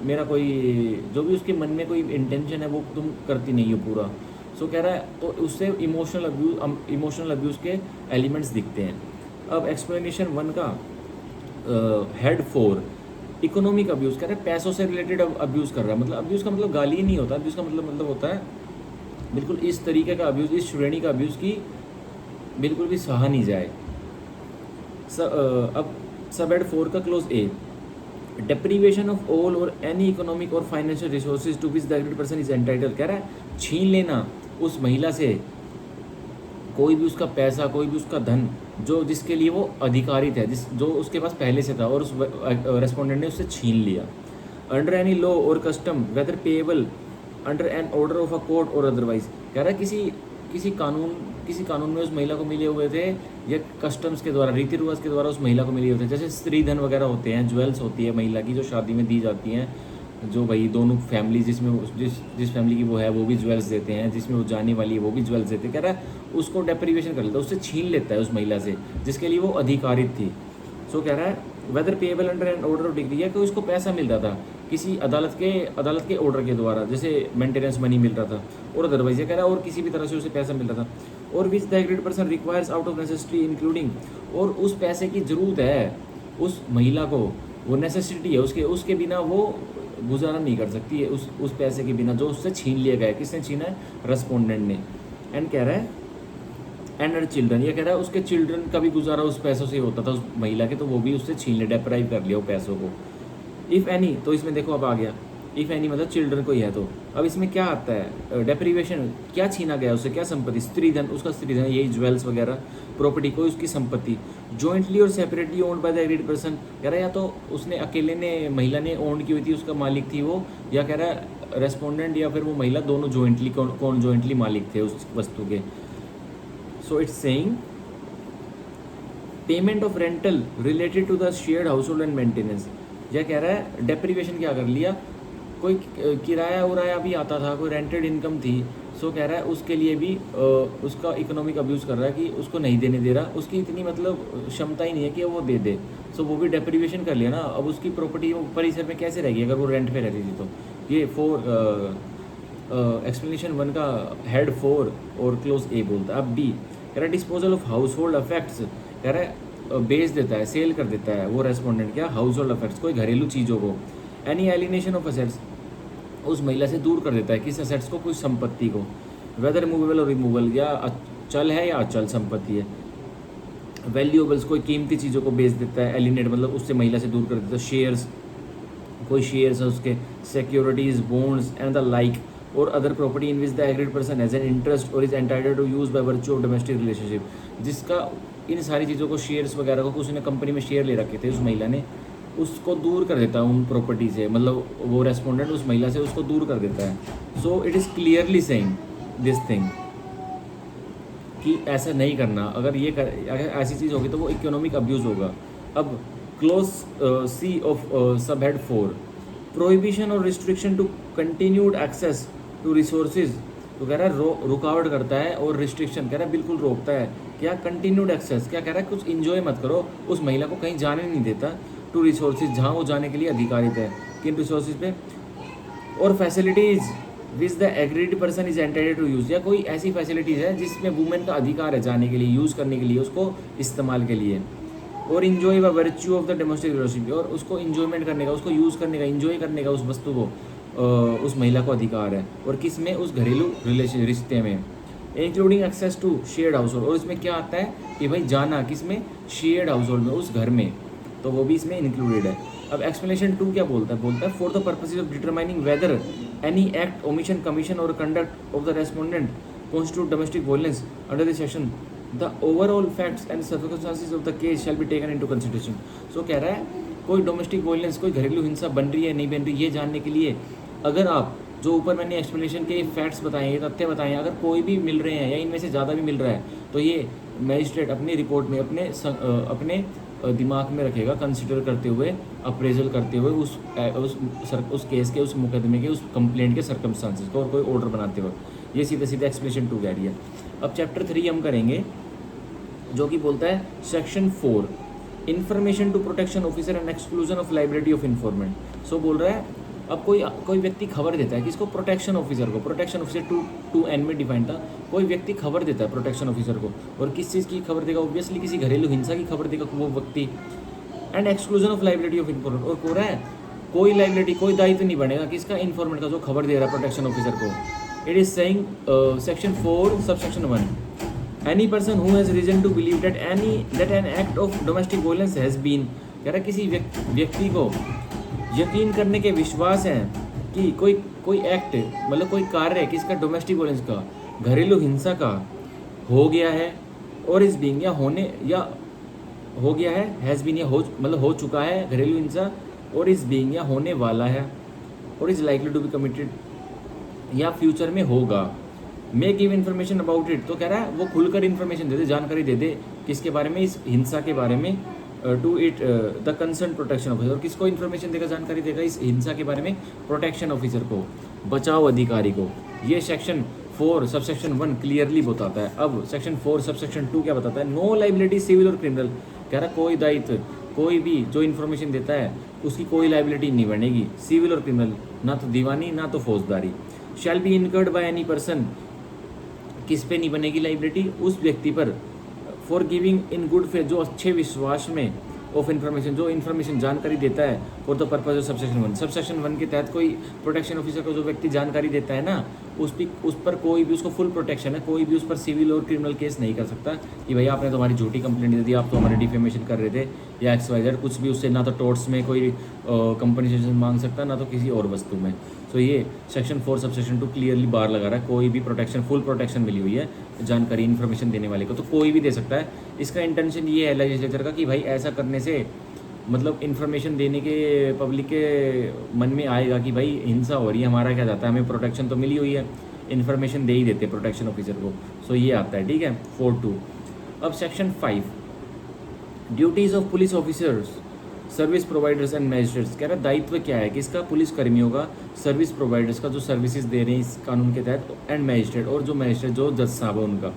मेरा कोई जो भी उसके मन में कोई इंटेंशन है वो तुम करती नहीं हो पूरा, सो कह रहा है, तो उससे इमोशनल अब्यूज़ के एलिमेंट्स दिखते हैं। अब एक्सप्लेनेशन 1 का हेड 4 इकोनॉमिक अब्यूज़ कह रहा है, पैसों से रिलेटेड अब्यूज़ कर रहा है। मतलब अब्यूज़ का मतलब गाली नहीं होता, अब्यूज़ का मतलब होता है बिल्कुल इस तरीके का अब्यूज़, इस श्रेणी का अब्यूज़ की बिल्कुल भी सहा नहीं जाए। अब सब हेड 4 का clause A, deprivation of all or any economic or financial resources to which the aggrieved person is entitle, कह रहा है छीन लेना उस महिला से कोई भी उसका पैसा, कोई भी उसका धन जो जिसके लिए वो अधिकारित है, जो उसके पास पहले से था और उस रेस्पोंडेंट ने उससे छीन लिया। Under any law or custom whether payable under an order of a court or otherwise, कह रहा है किसी कानून में उस महिला को मिले हुए थे या कस्टम्स के द्वारा, रीति रिवाज के द्वारा उस महिला को मिले हुए थे। जैसे स्त्री धन वगैरह होते हैं, ज्वेल्स होती है महिला की जो शादी में दी जाती हैं, जो भाई दोनों फैमिली जिस फैमिली की वो है वो भी ज्वेल्स देते हैं, जिसमें वो जाने वाली है वो भी ज्वेल्स देते हैं। कह रहा है उसको डेप्रीवेशन कर लेता है, उससे छीन लेता है उस महिला से जिसके लिए वो अधिकारित थी। सो कह रहा है whether payable under an order of decree, है कि उसको पैसा मिल रहा था किसी अदालत के ऑर्डर के द्वारा, जैसे मेंटेनेंस मनी मिल रहा था, और अदरवाइज कह रहा है और किसी भी तरह से उसे पैसा मिल रहा था, और विच the aggrieved person requires out of necessity including, और उस पैसे की ज़रूरत है उस महिला को, वो नेसेसिटी है उसके बिना वो गुजारा नहीं कर सकती है उस पैसे के बिना जो उससे छीन लिया गया है। किसने छीना है? रेस्पोंडेंट ने। एंड कह रहा है एंड हर चिल्ड्रन, ये कह रहा है उसके चिल्ड्रन का भी गुजारा उस पैसों से होता था उस महिला के, तो वो भी उससे छीन ले, डेप्राइव कर लिया वो पैसों को। इफ़ एनी, तो इसमें देखो अब आ गया इफ़ एनी मतलब चिल्ड्रन को ही है, तो अब इसमें क्या आता है? डेप्रीवेशन, क्या छीना गया उससे, क्या संपत्ति? स्त्री धन, उसका स्त्री धन यही ज्वेल्स वगैरह, प्रॉपर्टी कोई उसकी संपत्ति, जॉइंटली और separately owned by the aggrieved person, कह रहा है या तो उसने अकेले ने, महिला ने ओन की हुई थी, उसका मालिक थी वो, या कह रहा है रेस्पोंडेंट या फिर वो महिला दोनों जॉइंटली, कौन जॉइंटली मालिक थे उस वस्तु के। So it's saying payment of rental related to the shared household and maintenance, यह कह रहा है डेप्रीवेशन क्या कर लिया, कोई किराया उराया भी आता था, कोई रेंटेड इनकम थी, सो कह रहा है उसके लिए भी उसका इकोनॉमिक अब्यूज़ कर रहा है कि उसको नहीं देने दे रहा, उसकी इतनी मतलब क्षमता ही नहीं है कि वो दे दे, सो वो भी डेप्रीवेशन कर लिया ना। अब उसकी प्रॉपर्टी परिसर में कैसे रहेगी अगर वो रेंट पे रहती थी? तो ये एक्सप्लेनेशन 1 का हेड 4 और क्लोज ए बोलता है। अब डी कह रहा है disposal of house hold affects, कह रहा है बेच देता है, सेल कर देता है वो रेस्पोंडेंट, क्या? हाउस होल्ड अफेक्ट्स, कोई घरेलू चीज़ों को। एनी एलिनेशन ऑफ असेट्स, उस महिला से दूर कर देता है किस असेट्स को, कुछ संपत्ति को, वेदर रिमूवेबल और रिमूवल, या अचल है या अचल संपत्ति है। वैल्यूएबल्स, कोई कीमती चीज़ों को बेच देता है। एलिनेट मतलब उससे महिला से दूर कर देता है। शेयर्स, कोई शेयर्स है उसके, securities, bonds and the like, और other property in which the aggrieved person has an interest और is entitled to use by virtue of domestic relationship, जिसका इन सारी चीज़ों को, शेयर्स वगैरह को, उसने कंपनी में शेयर ले रखे थे उस महिला ने, उसको दूर कर देता है उन प्रॉपर्टी से, मतलब वो रेस्पोंडेंट उस महिला से उसको दूर कर देता है। So it is clearly saying this thing कि ऐसा नहीं करना, अगर ऐसी चीज़ होगी तो वो इकोनॉमिक अब्यूज़ होगा। अब clause C of sub head 4, prohibition or restriction to continued access to resources, तो कह रहा है रुकावट करता है, और रिस्ट्रिक्शन कह रहा है बिल्कुल रोकता है, क्या? कंटिन्यूड एक्सेस, क्या कह रहा है? कुछ इन्जॉय मत करो, उस महिला को कहीं जाने नहीं देता, टू रिसोर्सेज, जहाँ वो जाने के लिए अधिकारित है, किन रिसोर्सेज पे, or facilities which the aggrieved person is entitled to use, या कोई ऐसी फैसिलिटीज़ है जिसमें वुमेन का अधिकार है जाने के लिए, यूज़ करने के लिए, उसको इस्तेमाल के लिए, और इन्जॉय व virtue of the domestic relationship, और उसको इन्जॉयमेंट करने का, उसको यूज़ करने का, इन्जॉय करने का उस वस्तु को उस महिला को अधिकार है, और किस में? उस घरेलू रिश्ते में, including access to shared household, और इसमें क्या आता है कि भाई जाना किस में? शेयर्ड हाउस होल्ड में, उस घर में, तो वो भी इसमें इंक्लूडेड है। अब एक्सप्लेनेशन 2 क्या बोलता है? For the purposes of determining whether any act, omission, commission और conduct of the respondent constitute domestic violence under this section, the overall facts and circumstances of the case shall be taken into consideration. So कह रहा है कोई domestic violence, कोई घरेलू हिंसा बन रही है नहीं बन रही, ये जानने के लिए अगर आप जो ऊपर मैंने एक्सप्लेनेशन के फैक्ट्स बताए, ये तथ्य बताए, अगर कोई भी मिल रहे हैं या इनमें से ज़्यादा भी मिल रहा है, तो ये मैजिस्ट्रेट अपनी रिपोर्ट में अपने दिमाग में रखेगा, कंसिडर करते हुए, अप्रेजल करते हुए उस केस के, उस मुकदमे के, उस कंप्लेंट के सर्कमस्टांसेस को, और कोई ऑर्डर बनाते वक्त। ये सीधे एक्सप्लेनेशन 2 कह रही है। अब चैप्टर 3 हम करेंगे, जो कि बोलता है section 4, information to protection officer and exclusion of liability of informant. So बोल रहा है अब कोई व्यक्ति खबर देता है, किसको? प्रोटेक्शन ऑफिसर को। प्रोटेक्शन ऑफिसर 2N में डिफाइन था, कोई व्यक्ति खबर देता है प्रोटेक्शन ऑफिसर को, और किस चीज़ की खबर देगा? ऑब्वियसली किसी घरेलू हिंसा की खबर देगा वो व्यक्ति। And exclusion of liability of informant, और पूरा है कोई लाइबिलिटी कोई दायित्व नहीं बनेगा किसका, इन्फॉर्मेंट का जो खबर दे रहा है प्रोटेक्शन ऑफिसर को। It is saying section 4 subsection 1 any person who has reason to believe that an act of domestic violence has been, कह रहा है किसी व्यक्ति को यकीन करने के विश्वास है कि कोई एक्ट मतलब कोई कार्य किसका, डोमेस्टिक वायलेंस का, घरेलू हिंसा का हो गया है, और इस बीइंग या होने या हो गया है, हैज़ बीन या हो मतलब हो चुका है घरेलू हिंसा, और इस बीइंग या होने वाला है, or is likely to be committed या फ्यूचर में होगा। May give information about it, तो कह रहा है वो खुलकर इन्फॉर्मेशन दे दे, जानकारी दे दे किसके बारे में, इस हिंसा के बारे में, to it the concern protection officer, और किसको इन्फॉर्मेशन देगा, जानकारी देगा इस हिंसा के बारे में, प्रोटेक्शन ऑफिसर को, बचाव अधिकारी को। ये सेक्शन 4 सबसेक्शन 1 क्लियरली बताता है। अब सेक्शन 4 सबसेक्शन 2 क्या बताता है, नो लाइबिलिटी सिविल और क्रिमिनल, कह रहा कोई दायित्व कोई भी जो इन्फॉर्मेशन देता है उसकी कोई लाइबिलिटी नहीं बनेगी, सिविल और क्रिमिनल, ना तो दीवानी ना तो फौजदारी। Shall be incurred by any person, किस पे नहीं बनेगी लाइबिलिटी, उस व्यक्ति पर, for giving in good faith, जो अच्छे विश्वास में, ऑफ इन्फॉर्मेशन, जो इन्फॉर्मेशन जानकारी देता है, for the purpose of subsection 1, subsection 1 के तहत कोई प्रोटेक्शन ऑफिसर को जो व्यक्ति जानकारी देता है ना, उस पर कोई भी, उसको फुल प्रोटेक्शन है, कोई भी उस पर सिविल और क्रिमिनल केस नहीं कर सकता कि भाई आपने तो हमारी झूठी कंप्लेंट दे दी, आप तो हमारे डिफेमेशन कर रहे थे या XYZ कुछ भी, उससे ना तो टोर्ट्स में कोई कंपनसेशन मांग सकता, ना तो किसी और वस्तु में। तो ये सेक्शन 4 सबसेक्शन 2 क्लियरली बार लगा रहा है, कोई भी प्रोटेक्शन, फुल प्रोटेक्शन मिली हुई है जानकारी इन्फॉर्मेशन देने वाले को, तो कोई भी दे सकता है। इसका इंटेंशन ये है लेजिस्लेचर का कि भाई ऐसा करने से मतलब इन्फॉर्मेशन देने के पब्लिक के मन में आएगा कि भाई हिंसा हो रही है, हमारा क्या जाता है, हमें प्रोटेक्शन तो मिली हुई है, इन्फॉर्मेशन दे ही देते प्रोटेक्शन ऑफिसर को। सो ये आता है, ठीक है 4(2). अब section 5 duties of police officers, service providers and magistrates, कह रहा है दायित्व क्या है किसका, पुलिस कर्मियों का, सर्विस प्रोवाइडर्स का जो सर्विसेज दे रहे हैं इस कानून के तहत, एंड मैजिस्ट्रेट, और जो मैजिस्ट्रेट जो जज साहब है उनका।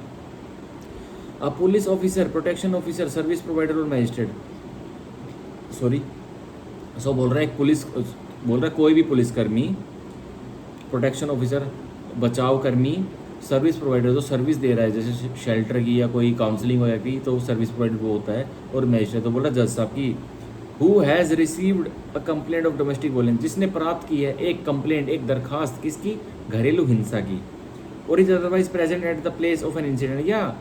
अब police officer, protection officer, service provider और मैजिस्ट्रेट, सो बोल रहा है एक पुलिस, बोल रहा है कोई भी पुलिसकर्मी, प्रोटेक्शन ऑफिसर बचाव कर्मी, सर्विस प्रोवाइडर जो सर्विस दे रहा है जैसे शेल्टर की या कोई काउंसलिंग वगैरह की, तो सर्विस प्रोवाइडर वो होता है, और मैजिस्ट्रेट तो बोल रहा है जज साहब की। Who has received a complaint of domestic violence, जिसने प्राप्त की है एक कंप्लेंट, एक दरखास्त किसकी, घरेलू हिंसा की, और is otherwise present at the place of an incident, या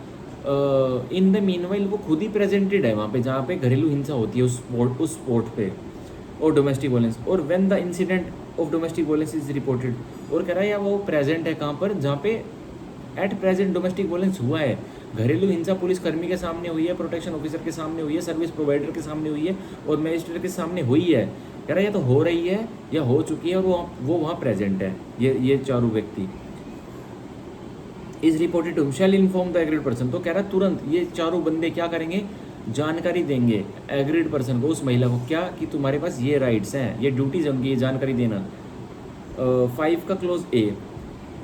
इन द मीनवाइल वो खुद ही प्रेजेंटेड है वहाँ पे जहाँ पे घरेलू हिंसा होती है, उस स्पॉट पे, और डोमेस्टिक वायलेंस, और when the incident of domestic violence is reported, और कह रहा है या वो प्रेजेंट है कहाँ पर, जहाँ पे एट प्रेजेंट डोमेस्टिक वायलेंस हुआ है, घरेलू हिंसा पुलिस कर्मी के सामने हुई है, प्रोटेक्शन ऑफिसर के सामने हुई है, सर्विस प्रोवाइडर के सामने हुई है, और मैजिस्ट्रेट के सामने हुई है, कह रहा है या तो हो रही है या हो चुकी है, और वो वहाँ प्रेजेंट है, ये चारों व्यक्ति। Is reported to shell inform the aggrieved person, तो कह रहा है तुरंत ये चारों बंदे क्या करेंगे, जानकारी देंगे एग्रीड पर्सन को, उस महिला को, क्या कि तुम्हारे पास ये राइट्स हैं, ये ड्यूटीज होंगी, ये जानकारी देना। 5 का clause A,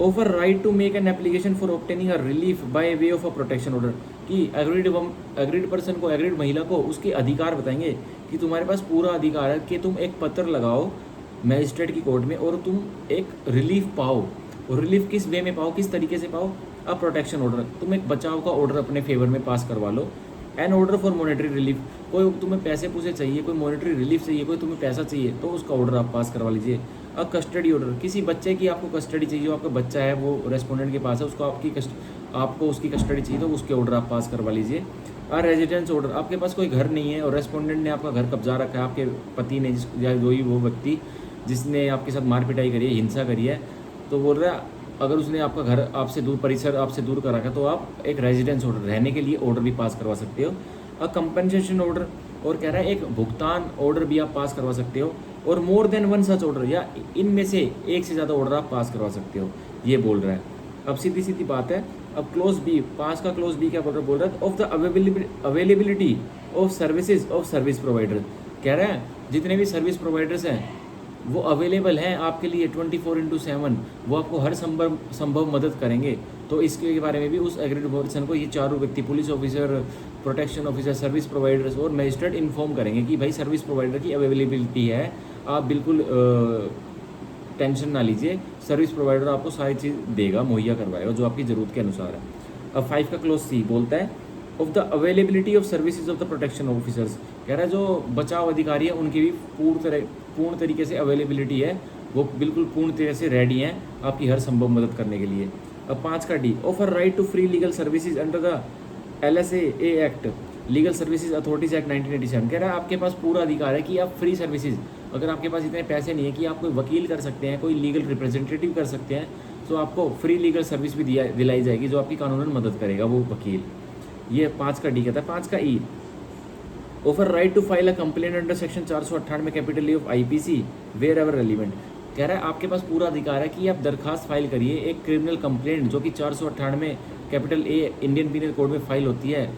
of her right to make an application for obtaining a relief by way of a protection order, कि एग्रीड पर्सन को, एग्रीड महिला को उसके अधिकार बताएंगे कि तुम्हारे पास पूरा अधिकार है कि तुम एक पत्र लगाओ मैजिस्ट्रेट की कोर्ट में और तुम एक रिलीफ पाओ, और रिलीफ किस वे में पाओ, किस तरीके से पाओ, अ प्रोटेक्शन ऑर्डर, तुम एक बचाव का ऑर्डर अपने फेवर में पास करवा लो। An order for monetary relief, कोई तुम्हें पैसे पूसे चाहिए, कोई मॉनेटरी रिलीफ चाहिए, कोई तुम्हें पैसा चाहिए, तो उसका ऑर्डर आप पास करवा लीजिए। अ कस्टडी ऑर्डर, किसी बच्चे की आपको कस्टडी चाहिए, जो आपका बच्चा है वो रेस्पोंडेंट के पास है, उसको आपको उसकी कस्टडी चाहिए, तो उसके ऑर्डर आप पास करवा लीजिए। अ रेजिडेंस ऑर्डर, आपके पास कोई घर नहीं है और रेस्पोंडेंट ने आपका घर कब्जा रखा है, आपके पति ने या वही वो व्यक्ति जिसने आपके साथ मार पिटाई करी है, हिंसा करी है, तो बोल रहा है अगर उसने आपका घर आपसे दूर, परिसर आपसे दूर कर रखा, तो आप एक रेजिडेंस ऑर्डर, रहने के लिए ऑर्डर भी पास करवा सकते हो। अ कंपनसेशन ऑर्डर, और कह रहा है एक भुगतान ऑर्डर भी आप पास करवा सकते हो, और more than one such order, या इनमें से एक से ज़्यादा ऑर्डर आप पास करवा सकते हो, ये बोल रहा है। अब सीधी सीधी बात है। अब क्लोज बी, 5 का क्लोज बी क्या बोल रहा है, of the availability of services of service provider, कह रहा है जितने भी सर्विस प्रोवाइडर्स हैं वो अवेलेबल हैं आपके लिए 24/7, वो आपको हर संभव मदद करेंगे। तो इसके बारे में भी उस एग्रीड पर्सन को ये चारों व्यक्ति, police officer, protection officer, service providers और मैजिस्ट्रेट इन्फॉर्म करेंगे कि भाई सर्विस प्रोवाइडर की अवेलेबिलिटी है, आप बिल्कुल टेंशन ना लीजिए, सर्विस प्रोवाइडर आपको सारी चीज़ देगा, मुहैया करवाएगा जो आपकी ज़रूरत के अनुसार है। अब 5 का क्लोज सी बोलता है of the availability of services of the protection officers, कह रहा है जो बचाव अधिकारी है उनकी भी पूर्ण तरीके से अवेलेबिलिटी है, वो बिल्कुल पूर्ण तरीके से रेडी हैं आपकी हर संभव मदद करने के लिए। अब 5 का D, of her right to free legal services under the LSA act, legal services authorities act 1987, कह रहा है आपके पास पूरा अधिकार है कि आप फ्री सर्विसेज, अगर आपके पास इतने पैसे नहीं है कि आप कोई वकील कर सकते हैं, कोई लीगल रिप्रेजेंटेटिव कर सकते हैं, तो आपको फ्री लीगल सर्विस भी दिलाई जाएगी जो आपकी कानूनन मदद करेगा वो वकील। ये 5 का डी कहता है। 5 का E, offer right to file a complaint under section 498 capital A of IPC wherever relevant, कह रहा है आपके पास पूरा अधिकार है कि आप दरखास्त फाइल करिए एक क्रिमिनल कंप्लेंट जो कि 498 capital A Indian penal code में फाइल होती है,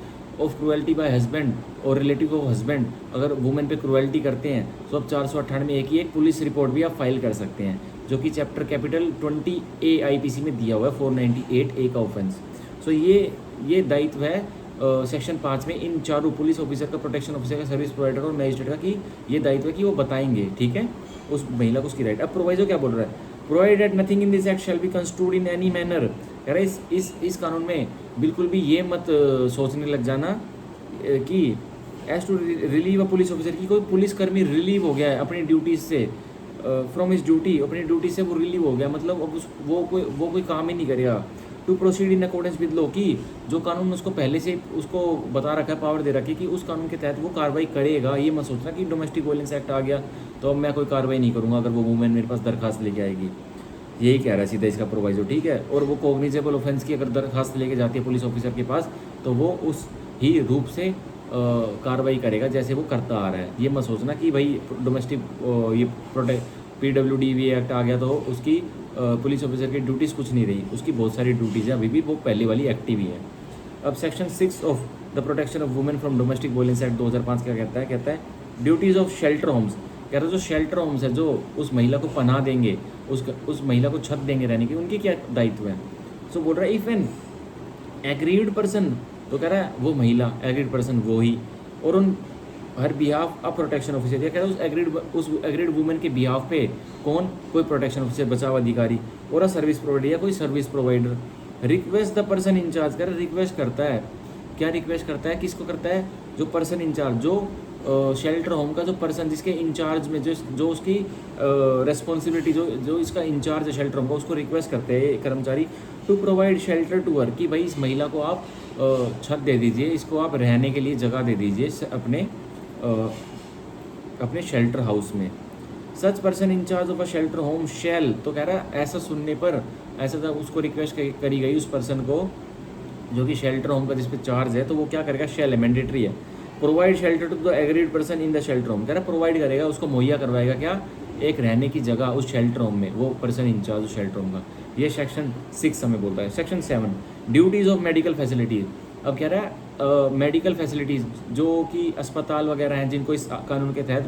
of cruelty by husband or relative of husband, अगर वुमेन पे क्रुएल्टी करते हैं तो अब 498 की एक पुलिस रिपोर्ट भी आप फाइल कर सकते हैं, जो कि चैप्टर कैपिटल 20A IPC में दिया हुआ है 498A का ऑफेंस। सो ये दायित्व है सेक्शन 5 में इन चारों पुलिस ऑफिसर का, प्रोटेक्शन ऑफिसर का, सर्विस प्रोवाइडर और मैजिस्ट्रेट का, कि ये दायित्व है कि वो बताएंगे, ठीक है, उस महिला को उसकी राइट। अब प्रोवाइजो क्या बोल रहा है, provide that nothing in this act shall be construed in any manner, कह रहा है इस कानून में बिल्कुल भी ये मत सोचने लग जाना कि as to relieve a police officer, की कोई पुलिसकर्मी रिलीव हो गया है अपनी ड्यूटीज से, फ्रॉम हिज ड्यूटी, अपनी ड्यूटी से वो रिलीव हो गया, मतलब अब वो कोई काम ही नहीं करेगा। To proceed in accordance with law, की जो कानून उसको पहले से उसको बता रखा है, पावर दे रखी है कि उस कानून के तहत वो कार्रवाई करेगा। ये मत सोचना कि डोमेस्टिक वायलेंस एक्ट आ गया तो अब मैं कोई कार्रवाई नहीं करूँगा अगर वो वुमेन मेरे पास दरखास्त लेके आएगी, यही कह रहा है सीधा इसका प्रोवाइजो, ठीक है। और वो कॉग्निजेबल ऑफेंस की अगर दरखास्त लेके जाती है पुलिस ऑफिसर के पास तो वो उस ही रूप से कार्रवाई करेगा जैसे वो करता आ रहा है। ये मत सोचना कि भाई डोमेस्टिक ये PWDV एक्ट आ गया तो उसकी पुलिस ऑफिसर की ड्यूटीज़ कुछ नहीं रही, उसकी बहुत सारी ड्यूटीज़ हैं, अभी भी वो पहले वाली एक्टिव ही है। अब section 6 of the protection of women from domestic violence act 2005 क्या कहता है ड्यूटीज़ ऑफ शेल्टर होम्स, कह रहा है जो शेल्टर होम्स है, जो उस महिला को पनाह देंगे, उस महिला को छत देंगे रहने की, उनके क्या दायित्व है। सो बोल रहा है इफ़ एन एग्रीड पर्सन, तो कह रहा है वो महिला, एग्रीड पर्सन वो ही, और उन हर बिहाफ अ प्रोटेक्शन ऑफिसर, क्या कह रहा है उस एग्रीड वुमेन के बिहाफ पे कौन, कोई प्रोटेक्शन ऑफिसर, बचाव अधिकारी, और अ सर्विस प्रोवाइडर या कोई service provider, request the person in charge, कह रहा है रिक्वेस्ट करता है, क्या रिक्वेस्ट करता है, किसको करता है, जो पर्सन इंचार्ज, जो शेल्टर होम का जो पर्सन जिसके इंचार्ज में जो उसकी रेस्पॉन्सिबिलिटी, जो इसका इंचार्ज है शेल्टर होम का, उसको रिक्वेस्ट करते हैं कर्मचारी to provide shelter to her, कि भाई इस महिला को आप छत दे दीजिए, इसको आप रहने के लिए जगह दे दीजिए अपने शेल्टर हाउस में। Such person in charge of a shelter home shall, तो कह रहा है ऐसा सुनने पर, ऐसा था उसको रिक्वेस्ट करी गई उस पर्सन को जो कि शेल्टर होम का जिस पे चार्ज है, तो वो क्या करेगा, शेल है, मैंडेटरी है, provide shelter to the aggrieved person in the shelter home, कह रहा है प्रोवाइड करेगा, उसको मुहैया करवाएगा क्या, एक रहने की जगह उस शेल्टर होम में, वो पर्सन इंचार्ज उस शेल्टर होम का। ये सेक्शन 6 हमें बोलता है। Section 7 duties of medical facilities, अब कह रहा है मेडिकल फैसिलिटीज़ जो कि अस्पताल वगैरह हैं जिनको इस कानून के तहत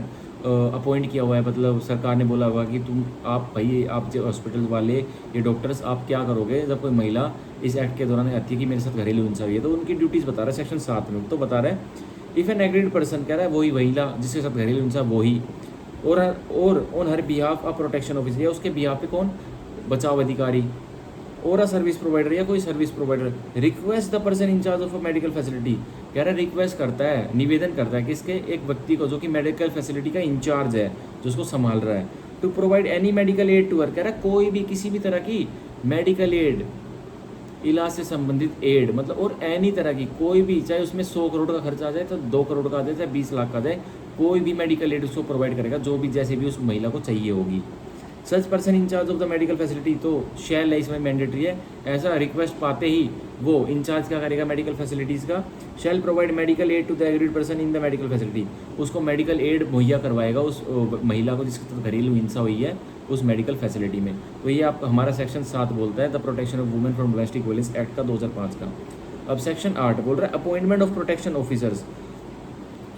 अपॉइंट किया हुआ है, मतलब सरकार ने बोला हुआ कि आप जो हॉस्पिटल वाले ये डॉक्टर्स आप क्या करोगे जब कोई महिला इस एक्ट के दौरान आती है कि मेरे साथ घरेलू हिंसा हुई है, तो उनकी ड्यूटीज़ बता रहा है सेक्शन 7 में। तो बता रहा है इफ़ एन एग्रीड पर्सन, कह रहा है वही महिला जिसके साथ घरेलू हिंसा वही, और on her behalf a protection officer, या उसके बिहाफ पे कौन, बचाव अधिकारी, और अ सर्विस प्रोवाइडर या कोई service provider, request the person in charge of a medical facility, कह रहा है रिक्वेस्ट करता है, निवेदन करता है किसके, एक व्यक्ति को जो कि मेडिकल फैसिलिटी का इंचार्ज है, जो उसको संभाल रहा है, to provide any medical aid to her, कह रहा है कोई भी किसी भी तरह की मेडिकल एड, इलाज से संबंधित एड, मतलब और एनी तरह की कोई भी, चाहे उसमें 100 करोड़ का खर्चा आ जाए तो 2 करोड़ का आ जाए, चाहे 20 लाख का आ जाए, कोई भी मेडिकल एड उसको प्रोवाइड करेगा जो भी जैसे भी उस महिला को चाहिए होगी। Such person in charge of the medical facility, तो शेल है इसमें, मैंडेटरी है, ऐसा रिक्वेस्ट पाते ही वो इंचार्ज क्या करेगा मेडिकल फैसिलिटीज़ का, shall provide medical aid to the aggrieved person in the medical facility, उसको मेडिकल एड मुहैया करवाएगा उस महिला को जिसके साथ घरेलू हिंसा हुई है उस मेडिकल फैसिलिटी में। तो ये आप हमारा सेक्शन 7 बोलता है the protection of women from domestic violence act का 2005 का। अब सेक्शन 8 बोल रहा है अपॉइंटमेंट ऑफ प्रोटेक्शन ऑफिसर्स,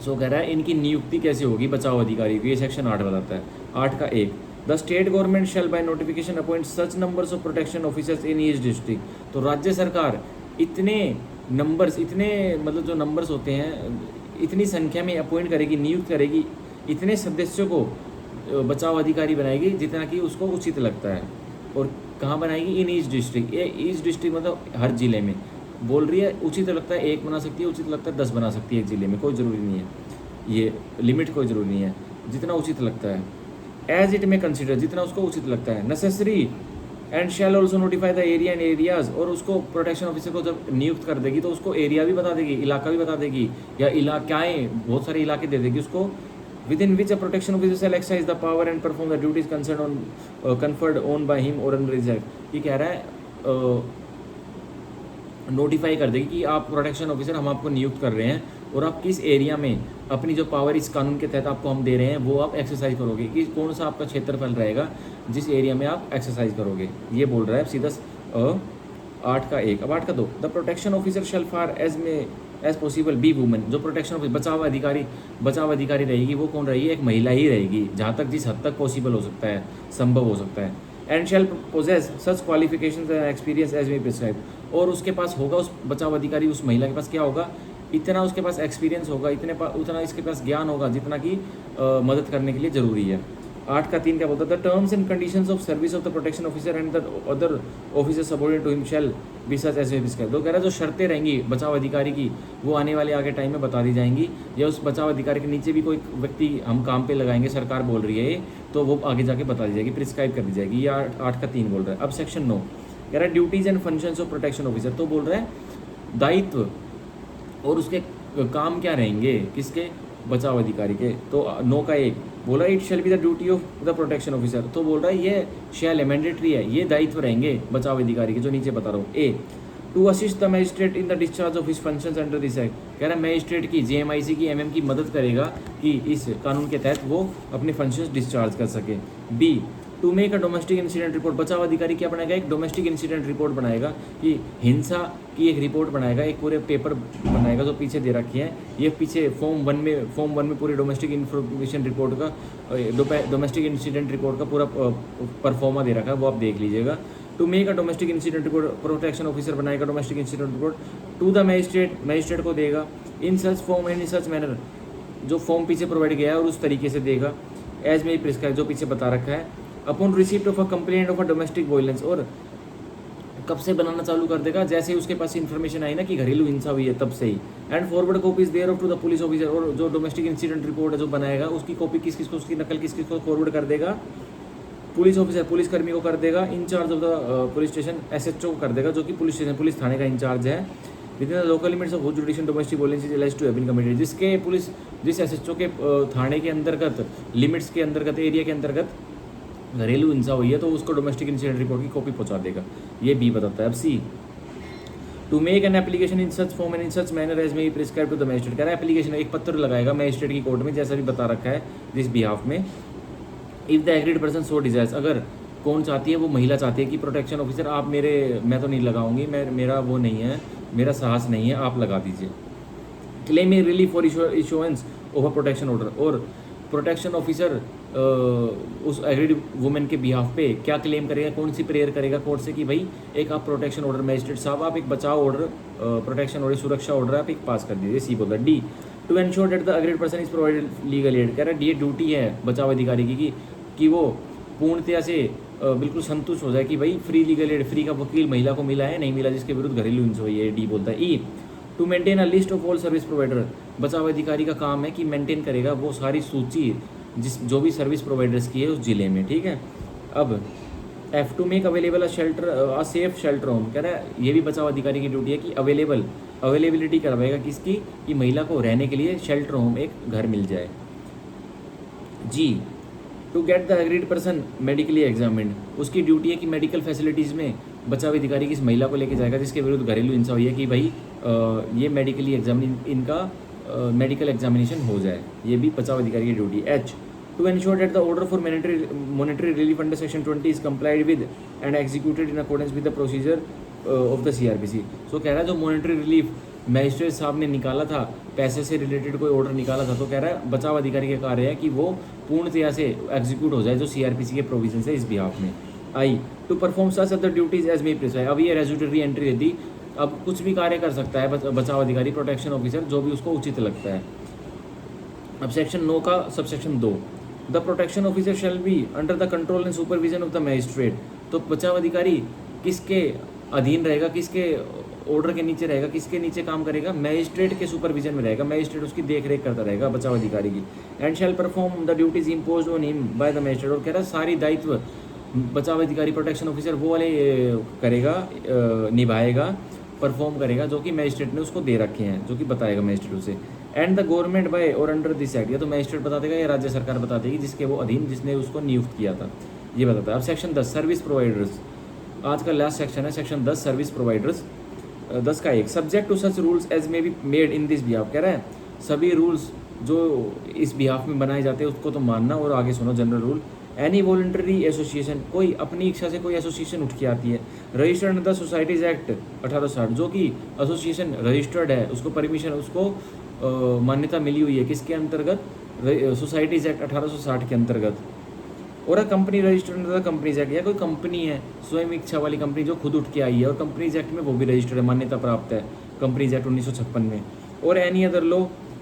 सो कह रहा है इनकी नियुक्ति कैसे होगी बचाव अधिकारी की, ये सेक्शन 8 बताता है। 8 का 1 the state government shall by notification appoint such numbers of protection officers in each district, तो राज्य सरकार इतने नंबर्स, इतने मतलब जो नंबर्स होते हैं इतनी संख्या में अपॉइंट करेगी, नियुक्त करेगी, इतने सदस्यों को बचाव अधिकारी बनाएगी जितना कि उसको उचित लगता है। और कहाँ बनाएगी, इन ईच डिस्ट्रिक्ट, ये ईच डिस्ट्रिक्ट मतलब हर जिले में, बोल रही है उचित लगता है 1 बना सकती है, उचित लगता है 10 बना सकती है एक ज़िले में, कोई ज़रूरी नहीं है, ये लिमिट कोई ज़रूरी नहीं है, जितना उचित लगता है। एज इट में कंसिडर, जितना उसको उचित लगता है। Necessary and shall also notify the area and areas, और उसको प्रोटेक्शन ऑफिसर को जब नियुक्त कर देगी तो उसको एरिया भी बता देगी, इलाका भी बता देगी, या इलाकाएँ बहुत सारे इलाके दे देगी उसको, within which a protection officer shall exercise the power and perform the duties concerned on conferred on by him or under his act। ये कह रहा है नोटिफाई कर देगी कि आप प्रोटेक्शन ऑफिसर हम आपको नियुक्त कर रहे हैं और आप किस एरिया में अपनी जो पावर इस कानून के तहत आपको हम दे रहे हैं वो आप एक्सरसाइज करोगे, कि कौन सा आपका क्षेत्रफल रहेगा जिस एरिया में आप एक्सरसाइज करोगे, ये बोल रहा है सीधा 8 का 1। अब 8 का 2, the protection officer shall far as possible be women. जो प्रोटेक्शन ऑफिसर बचाव अधिकारी रहेगी वो कौन रहेगी, एक महिला ही रहेगी, जहाँ तक जिस हद तक पॉसिबल हो सकता है, संभव हो सकता है। And shall possess such qualifications and experience as may prescribe, और उसके पास होगा, उस बचाव अधिकारी उस महिला के पास क्या होगा, इतना उसके पास एक्सपीरियंस होगा, उतना इसके पास ज्ञान होगा जितना कि मदद करने के लिए ज़रूरी है। 8 का 3 क्या बोलता है, the terms and conditions of service of the protection officer and the other officer subordinate to him shall be such as prescribe. तो कह रहा है जो शर्तें रहेंगी बचाव अधिकारी की वो आने वाले आगे टाइम में बता दी जाएंगी, या उस बचाव अधिकारी के नीचे भी कोई व्यक्ति हम काम पे लगाएंगे, सरकार बोल रही है ये, तो वो आगे जाके बता दी जाएगी, प्रिस्क्राइब कर दी जाएगी। ये 8 का 3 बोल रहा है। अब सेक्शन 9 कह रहा है duties and functions of protection officer, तो बोल रहा है दायित्व और उसके काम क्या रहेंगे, किसके, बचाव अधिकारी के। तो 9 का 1 बोला it shall be the duty of the protection officer, तो बोल रहा है ये शैल है, मैंडेटरी है, ये दायित्व रहेंगे बचाव अधिकारी के, जो नीचे बता रहा हूँ। A to assist the magistrate in the discharge of his functions under this act, कह रहा है मैजिस्ट्रेट की, जेएमआईसी की, एमएम की मदद करेगा कि इस कानून के तहत वो अपने फंक्शंस डिस्चार्ज कर सके। B to make a domestic incident report, बचाव अधिकारी क्या बनाएगा, एक डोमेस्टिक इंसिडेंट रिपोर्ट बनाएगा, कि हिंसा की एक रिपोर्ट बनाएगा, एक पूरे पेपर बनाएगा जो पीछे दे रखी है, ये पीछे फॉर्म 1 में पूरी डोमेस्टिक इन्फॉर्मेशन रिपोर्ट का, डोमेस्टिक इंसिडेंट रिपोर्ट का पूरा परफॉर्मा दे रखा है, वो आप देख लीजिएगा। To make a domestic incident report, protection officer बनाएगा domestic incident report to the magistrate को देगा, in such form and in such manner, जो फॉर्म पीछे प्रोवाइड किया है और उस तरीके से देगा, एज में प्रिस्क्राइब, जो पीछे बता रखा है। Upon receipt of a complaint of a domestic violence, और कब से बनाना चालू कर देगा, जैसे ही उसके पास इन्फॉर्मेशन आई ना कि घरेलू हिंसा हुई है तब से ही। And forward copies thereof to the police officer, और जो डोमेस्टिक इंसिडेंट रिपोर्ट है जो बनाएगा उसकी कॉपी किस किस को, उसकी नकल किस किस को फॉरवर्ड कर देगा, पुलिस ऑफिसर, पुलिसकर्मी को कर देगा, in charge of the police station SHO को कर देगा, जो कि पुलिस स्टेशन, पुलिस थाने का इंचार्ज है। Within the local limits of judicial domestic violence is alleged to have been committed, जिस एसएचओ के थाने के अंतर्गत, लिमिट्स के अंतर्गत, एरिया के अंतर्गत घरेलू हिंसा हुई है तो उसको डोमेस्टिक इंसिडेंट रिपोर्ट की कॉपी पहुंचा देगा, ये बी बताता है। अब C to make an application in such form and in such manner as may prescribe to the magistrate, कह रहा है एप्लीकेशन, एक पत्र लगाएगा मैजिस्ट्रेट की कोर्ट में, जैसा भी बता रखा है दिस बिहाफ में। If the aggrieved person so desires, अगर कौन चाहती है, वो महिला चाहती है कि प्रोटेक्शन ऑफिसर आप मैं तो नहीं लगाऊंगी, मेरा वो नहीं है, मेरा साहस नहीं है, आप लगा दीजिए। Claim A relief for issuance of a protection order, और प्रोटेक्शन ऑफिसर उस एग्रीड वुमेन के बिहाफ पे क्या क्लेम करेगा, कौन सी प्रेयर करेगा कोर्ट से कि भाई एक आप प्रोटेक्शन ऑर्डर, मैजिस्ट्रेट साहब आप एक बचाव ऑर्डर, प्रोटेक्शन ऑर्डर, सुरक्षा ऑर्डर आप एक पास कर दीजिए। सी बोलता है। D to ensure that the aggrieved person is provided legal aid, कह रहा है ये ड्यूटी है बचाव अधिकारी की कि वो पूर्णतया से बिल्कुल संतुष्ट हो जाए कि भाई फ्री लीगल एड, फ्री का वकील महिला को मिला है, नहीं मिला जिसके विरुद्ध घरेलू हिंसा हुई है। डी बोलता है। E to maintain a list of all service provider, बचाव अधिकारी का काम है कि मेंटेन करेगा वो सारी सूची जो भी सर्विस प्रोवाइडर्स की है उस जिले में, ठीक है। अब F two make available a shelter, a safe shelter home, कह रहा है ये भी बचाव अधिकारी की ड्यूटी है कि अवेलेबिलिटी करवाएगा किसकी, कि महिला को रहने के लिए शेल्टर होम, एक घर मिल जाए। G to get the aggrieved person medically examined, उसकी ड्यूटी है कि मेडिकल फैसिलिटीज़ में बचाव अधिकारी की इस महिला को लेके जाएगा जिसके विरुद्ध घरेलू हिंसा हुई है कि भाई ये मेडिकली इनका मेडिकल एग्जामिनेशन हो जाए, ये भी बचाव अधिकारी की duty. H to ensure that the order for monetary relief under section 20 is complied with and executed in accordance with the procedure of the CrPC. So कह रहा है जो मॉनेटरी रिलीफ मैजिस्ट्रेट साहब ने निकाला था, पैसे से रिलेटेड कोई ऑर्डर निकाला था, तो कह रहा है बचाव अधिकारी का कार्य है कि वो पूर्णतया से एग्जीक्यूट हो जाए जो सीआरपीसी के प्रोविजन है इस बिहाफ में। I to perform such other duties as may prescribe, अब ये रेज्यूटरी एंट्री रहती, अब कुछ भी कार्य कर सकता है बचाव अधिकारी, प्रोटेक्शन ऑफिसर, जो भी उसको उचित लगता है। अब सेक्शन 9 का subsection 2, the protection officer shall be under the control and supervision of the magistrate, तो बचाव अधिकारी किसके अधीन रहेगा, किसके ऑर्डर के नीचे रहेगा, किसके नीचे काम करेगा, मैजिस्ट्रेट के सुपरविजन में रहेगा, मैजिस्ट्रेट उसकी देख रेख करता रहेगा बचाव अधिकारी की। And shall perform the duties impose on him by the magistrate, और कह रहा है सारी दायित्व बचाव अधिकारी प्रोटेक्शन ऑफिसर वो वाले करेगा, निभाएगा, परफॉर्म करेगा जो कि मैजिस्ट्रेट ने उसको दे रखे हैं, जो कि बताएगा मैजिस्ट्रेट उसे। एंड द गवर्नमेंट बाय और अंडर दिस एक्ट, या तो मैजिस्ट्रेट बता देगा या राज्य सरकार बता देगी जिसके वो अधीन, जिसने उसको नियुक्त किया था, ये बताता है। अब सेक्शन 10 सर्विस प्रोवाइडर्स, आज का लास्ट सेक्शन है सेक्शन 10 सर्विस प्रोवाइडर्स। 10 का 1 subject to such rules as may be made in this behalf, कह रहा है सभी रूल्स जो इस बिहाफ में बनाए जाते हैं उसको तो मानना। और आगे सुनो general rule, any voluntary association, कोई अपनी इच्छा से कोई एसोसिएशन उठ के आती है, registered under the societies act 1860, जो कि एसोसिएशन रजिस्टर्ड है, उसको परमिशन, उसको मान्यता मिली हुई है किसके अंतर्गत, सोसाइटीज एक्ट 1860 के अंतर्गत। और a company registered under the companies act, या कोई कंपनी है स्वयं इच्छा वाली कंपनी जो खुद उठ के आई है और कंपनीज एक्ट में वो भी रजिस्टर्ड है, मान्यता प्राप्त है कंपनीज एक्ट 1956 में। और any other law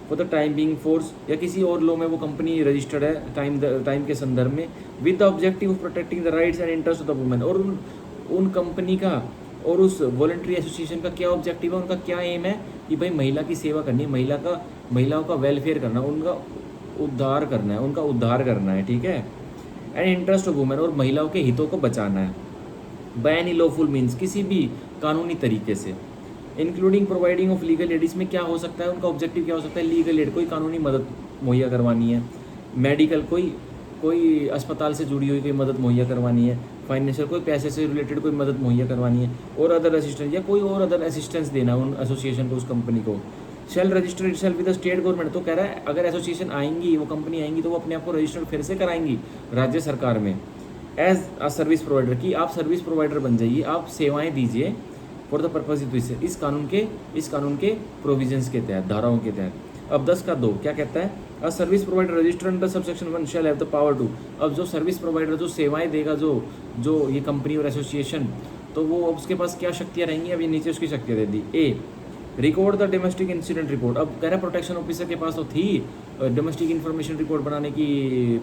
for the time being force, या किसी और लॉ में वो कंपनी रजिस्टर्ड है टाइम के संदर्भ में, with the objective of protecting the rights and interest of the women. और उन कंपनी का और उस वॉलंटरी एसोसिएशन का क्या ऑब्जेक्टिव है, उनका क्या एम है कि भाई महिला की सेवा करनी है, महिलाओं का वेलफेयर करना, उनका उद्धार करना है, उनका उद्धार करना है, ठीक है। एंड इंटरेस्ट ऑफ वुमेन, और महिलाओं के हितों को बचाना है बाय एनी लॉफुल मीन्स, किसी भी कानूनी तरीके से, including providing of legal aid. इसमें क्या हो सकता है, उनका ऑब्जेक्टिव क्या हो सकता है, लीगल एड, कोई कानूनी मदद मुहैया करवानी है, मेडिकल कोई अस्पताल से जुड़ी हुई कोई मदद मुहैया करवानी है, फाइनेंशियल कोई पैसे से रिलेटेड कोई मदद मुहैया करवानी है, और अदर असिस्टेंस, या कोई और अदर असिस्टेंस देना उन एसोसिएशन को, उस कंपनी को। Shall register itself with the state government, तो कह रहा है अगर एसोसिएशन आएंगी, वो कंपनी आएंगी तो वो अपने आप को रजिस्टर फिर से कराएंगी राज्य सरकार में एज अ सर्विस प्रोवाइडर, की आप सर्विस प्रोवाइडर बन जाइए, आप सेवाएं दीजिए फॉर द पर्पज इस कानून के प्रोविजंस के तहत, धाराओं के तहत। अब 10 का 2 क्या कहता है, a service provider register under subsection 1 shall have the power to. अब जो सर्विस प्रोवाइडर जो सेवाएं देगा, जो ये कंपनी और एसोसिएशन, तो वो उसके पास क्या शक्तियाँ रहेंगी, अब ये नीचे उसकी शक्तियाँ दे दी। A record the domestic incident report, अब कह रहा है प्रोटेक्शन ऑफिसर के पास तो थी डोमेस्टिक इन्फॉर्मेशन रिपोर्ट बनाने की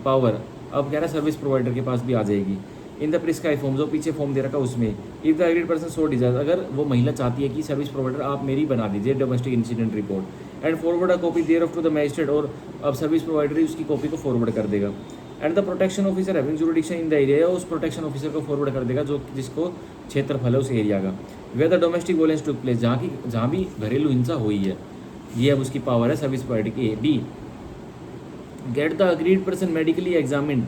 पावर, अब कह रहा है सर्विस प्रोवाइडर के पास भी आ जाएगी। इन द प्रिस्क्राइब फॉर्म, जो पीछे फॉर्म दे रखा उसमें, if the aggrieved person so Dzire, अगर वो महिला चाहती है कि सर्विस प्रोवाइडर आप मेरी बना दीजिए domestic incident report, and forward a copy thereof to the magistrate, और अब सर्विस प्रोवाइडर उसकी कॉपी को फॉरवर्ड कर देगा। And the protection officer having jurisdiction in the area, उस प्रोटेक्शन ऑफिसर को फॉरवर्ड कर देगा जो जिसको क्षेत्रफल है उस एरिया का, where the domestic violence took place, जहाँ भी घरेलू हिंसा हुई है, ये अब उसकी पावर है सर्विस प्रोवाइडर की। B get the aggrieved person medically examined,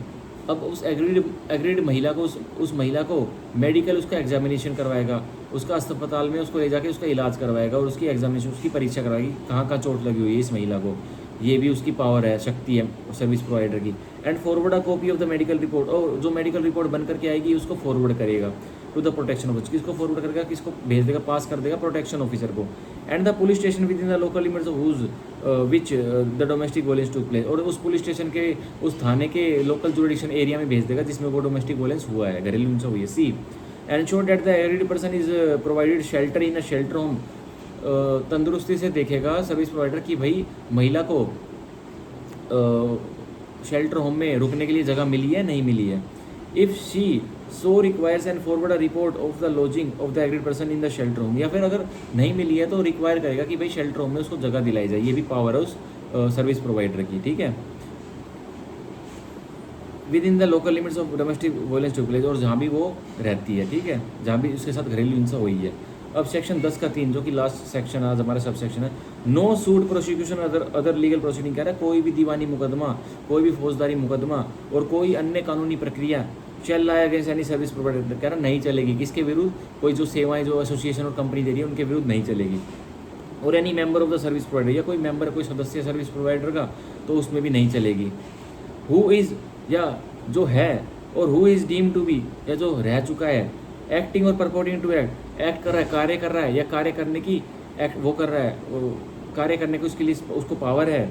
अब उस एग्रीड महिला को उस महिला को मेडिकल उसका एग्जामिनेशन करवाएगा, उसका अस्पताल में उसको ले जाके उसका इलाज करवाएगा और उसकी एग्जामिनेशन, उसकी परीक्षा करवाएगी कहाँ कहाँ चोट लगी हुई है इस महिला को, ये भी उसकी पावर है, शक्ति है सर्विस प्रोवाइडर की। And forward a copy of the medical report, और जो मेडिकल रिपोर्ट बन करके आएगी उसको फॉरवर्ड करेगा टू द प्रोटेक्शन ऑफिसर, किसको फॉरवर्ड करेगा, किसको भेज देगा, पास कर देगा प्रोटेक्शन ऑफिसर को। And the police station within the local limits of whose which the domestic violence took place, और उस पुलिस स्टेशन के उस थाने के लोकल जुरिडिक्शन एरिया में भेज देगा जिसमें वो डोमेस्टिक वोलेंस हुआ है, घरेलू हिंसा हुई है। C ensure that the aggrieved person is provided shelter in a shelter home, तंदुरुस्ती से देखेगा सर्विस प्रोवाइडर की भाई महिला को शेल्टर होम में रुकने के लिए जगह मिली है नहीं मिली है। If she so requires and forward a report of the lodging of the aggrieved person in the shelter home, या फिर अगर नहीं मिली है तो रिक्वायर करेगा कि भाई शेल्टर होम में उसको जगह दिलाई जाए, ये भी पावर है उस सर्विस प्रोवाइडर की, ठीक है। With in the local limits of domestic violence took place, और जहाँ भी वो रहती है, ठीक है, जहाँ भी उसके साथ घरेलू हिंसा हुई है। अब सेक्शन 10 का 3 जो कि लास्ट सेक्शन आज हमारा सब सेक्शन है, no suit prosecution other legal proceeding, कह रहा है कोई भी दीवानी मुकदमा, कोई भी फौजदारी मुकदमा और कोई अन्य कानूनी प्रक्रिया चल रहा है अगेंस्ट एनी सर्विस प्रोवाइडर, कह रहा नहीं चलेगी, किसके विरुद्ध, कोई जो सेवाएं जो एसोसिएशन और कंपनी दे रही है उनके विरुद्ध नहीं चलेगी। और any member of the service provider, या कोई मेंबर कोई सदस्य सर्विस प्रोवाइडर का तो उसमें भी नहीं चलेगी। हु इज़, या जो है, और who is deem to be, या जो रह चुका है, एक्टिंग और परपोर्टिंग टू एक्ट कर रहा है, कार्य कर रहा है, या कार्य करने की एक्ट वो कर रहा है, वो कार्य करने को उसके लिए उसको पावर है।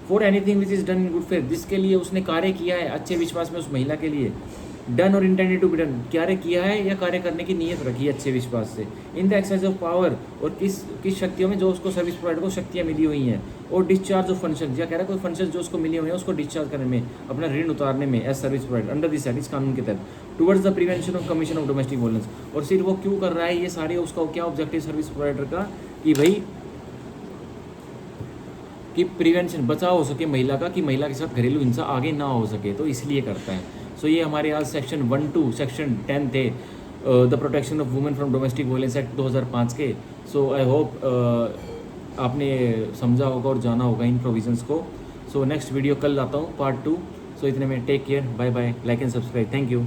For anything which is done in good faith, जिसके लिए उसने कार्य किया है अच्छे विश्वास में उस महिला के लिए, डन और इंटेंडेड टू बी डन, कार्य किया है या कार्य करने की नीयत रखी है अच्छे विश्वास से। In the exercise of power, और किस शक्तियों में जो उसको सर्विस प्रोवाइडर को शक्तियाँ मिली हुई हैं। और डिस्चार्ज ऑफ फंक्शन, क्या कह रहा है, कोई फंक्शन जो उसको मिले हुए हैं उसको डिस्चार्ज करने में, अपना ऋण उतारने में as service provider under this act, इस कानून के तहत। Towards the prevention of commission of domestic violence, और सिर्फ वो क्यों कर रहा है ये सारे, उसका क्या ऑब्जेक्टिव सर्विस प्रोवाइडर का, कि भाई कि प्रिवेंशन, बचाव हो सके महिला का, कि महिला के साथ घरेलू हिंसा आगे ना हो सके, तो इसलिए करता है। सो ये हमारे आज सेक्शन 1 to सेक्शन 10 थे, the protection of women from domestic violence act 2005 के। सो आई होप आपने समझा होगा और जाना होगा इन प्रोविजंस को। सो नेक्स्ट वीडियो कल लाता हूँ, पार्ट 2। सो इतने में take care, bye bye, like and subscribe, thank you.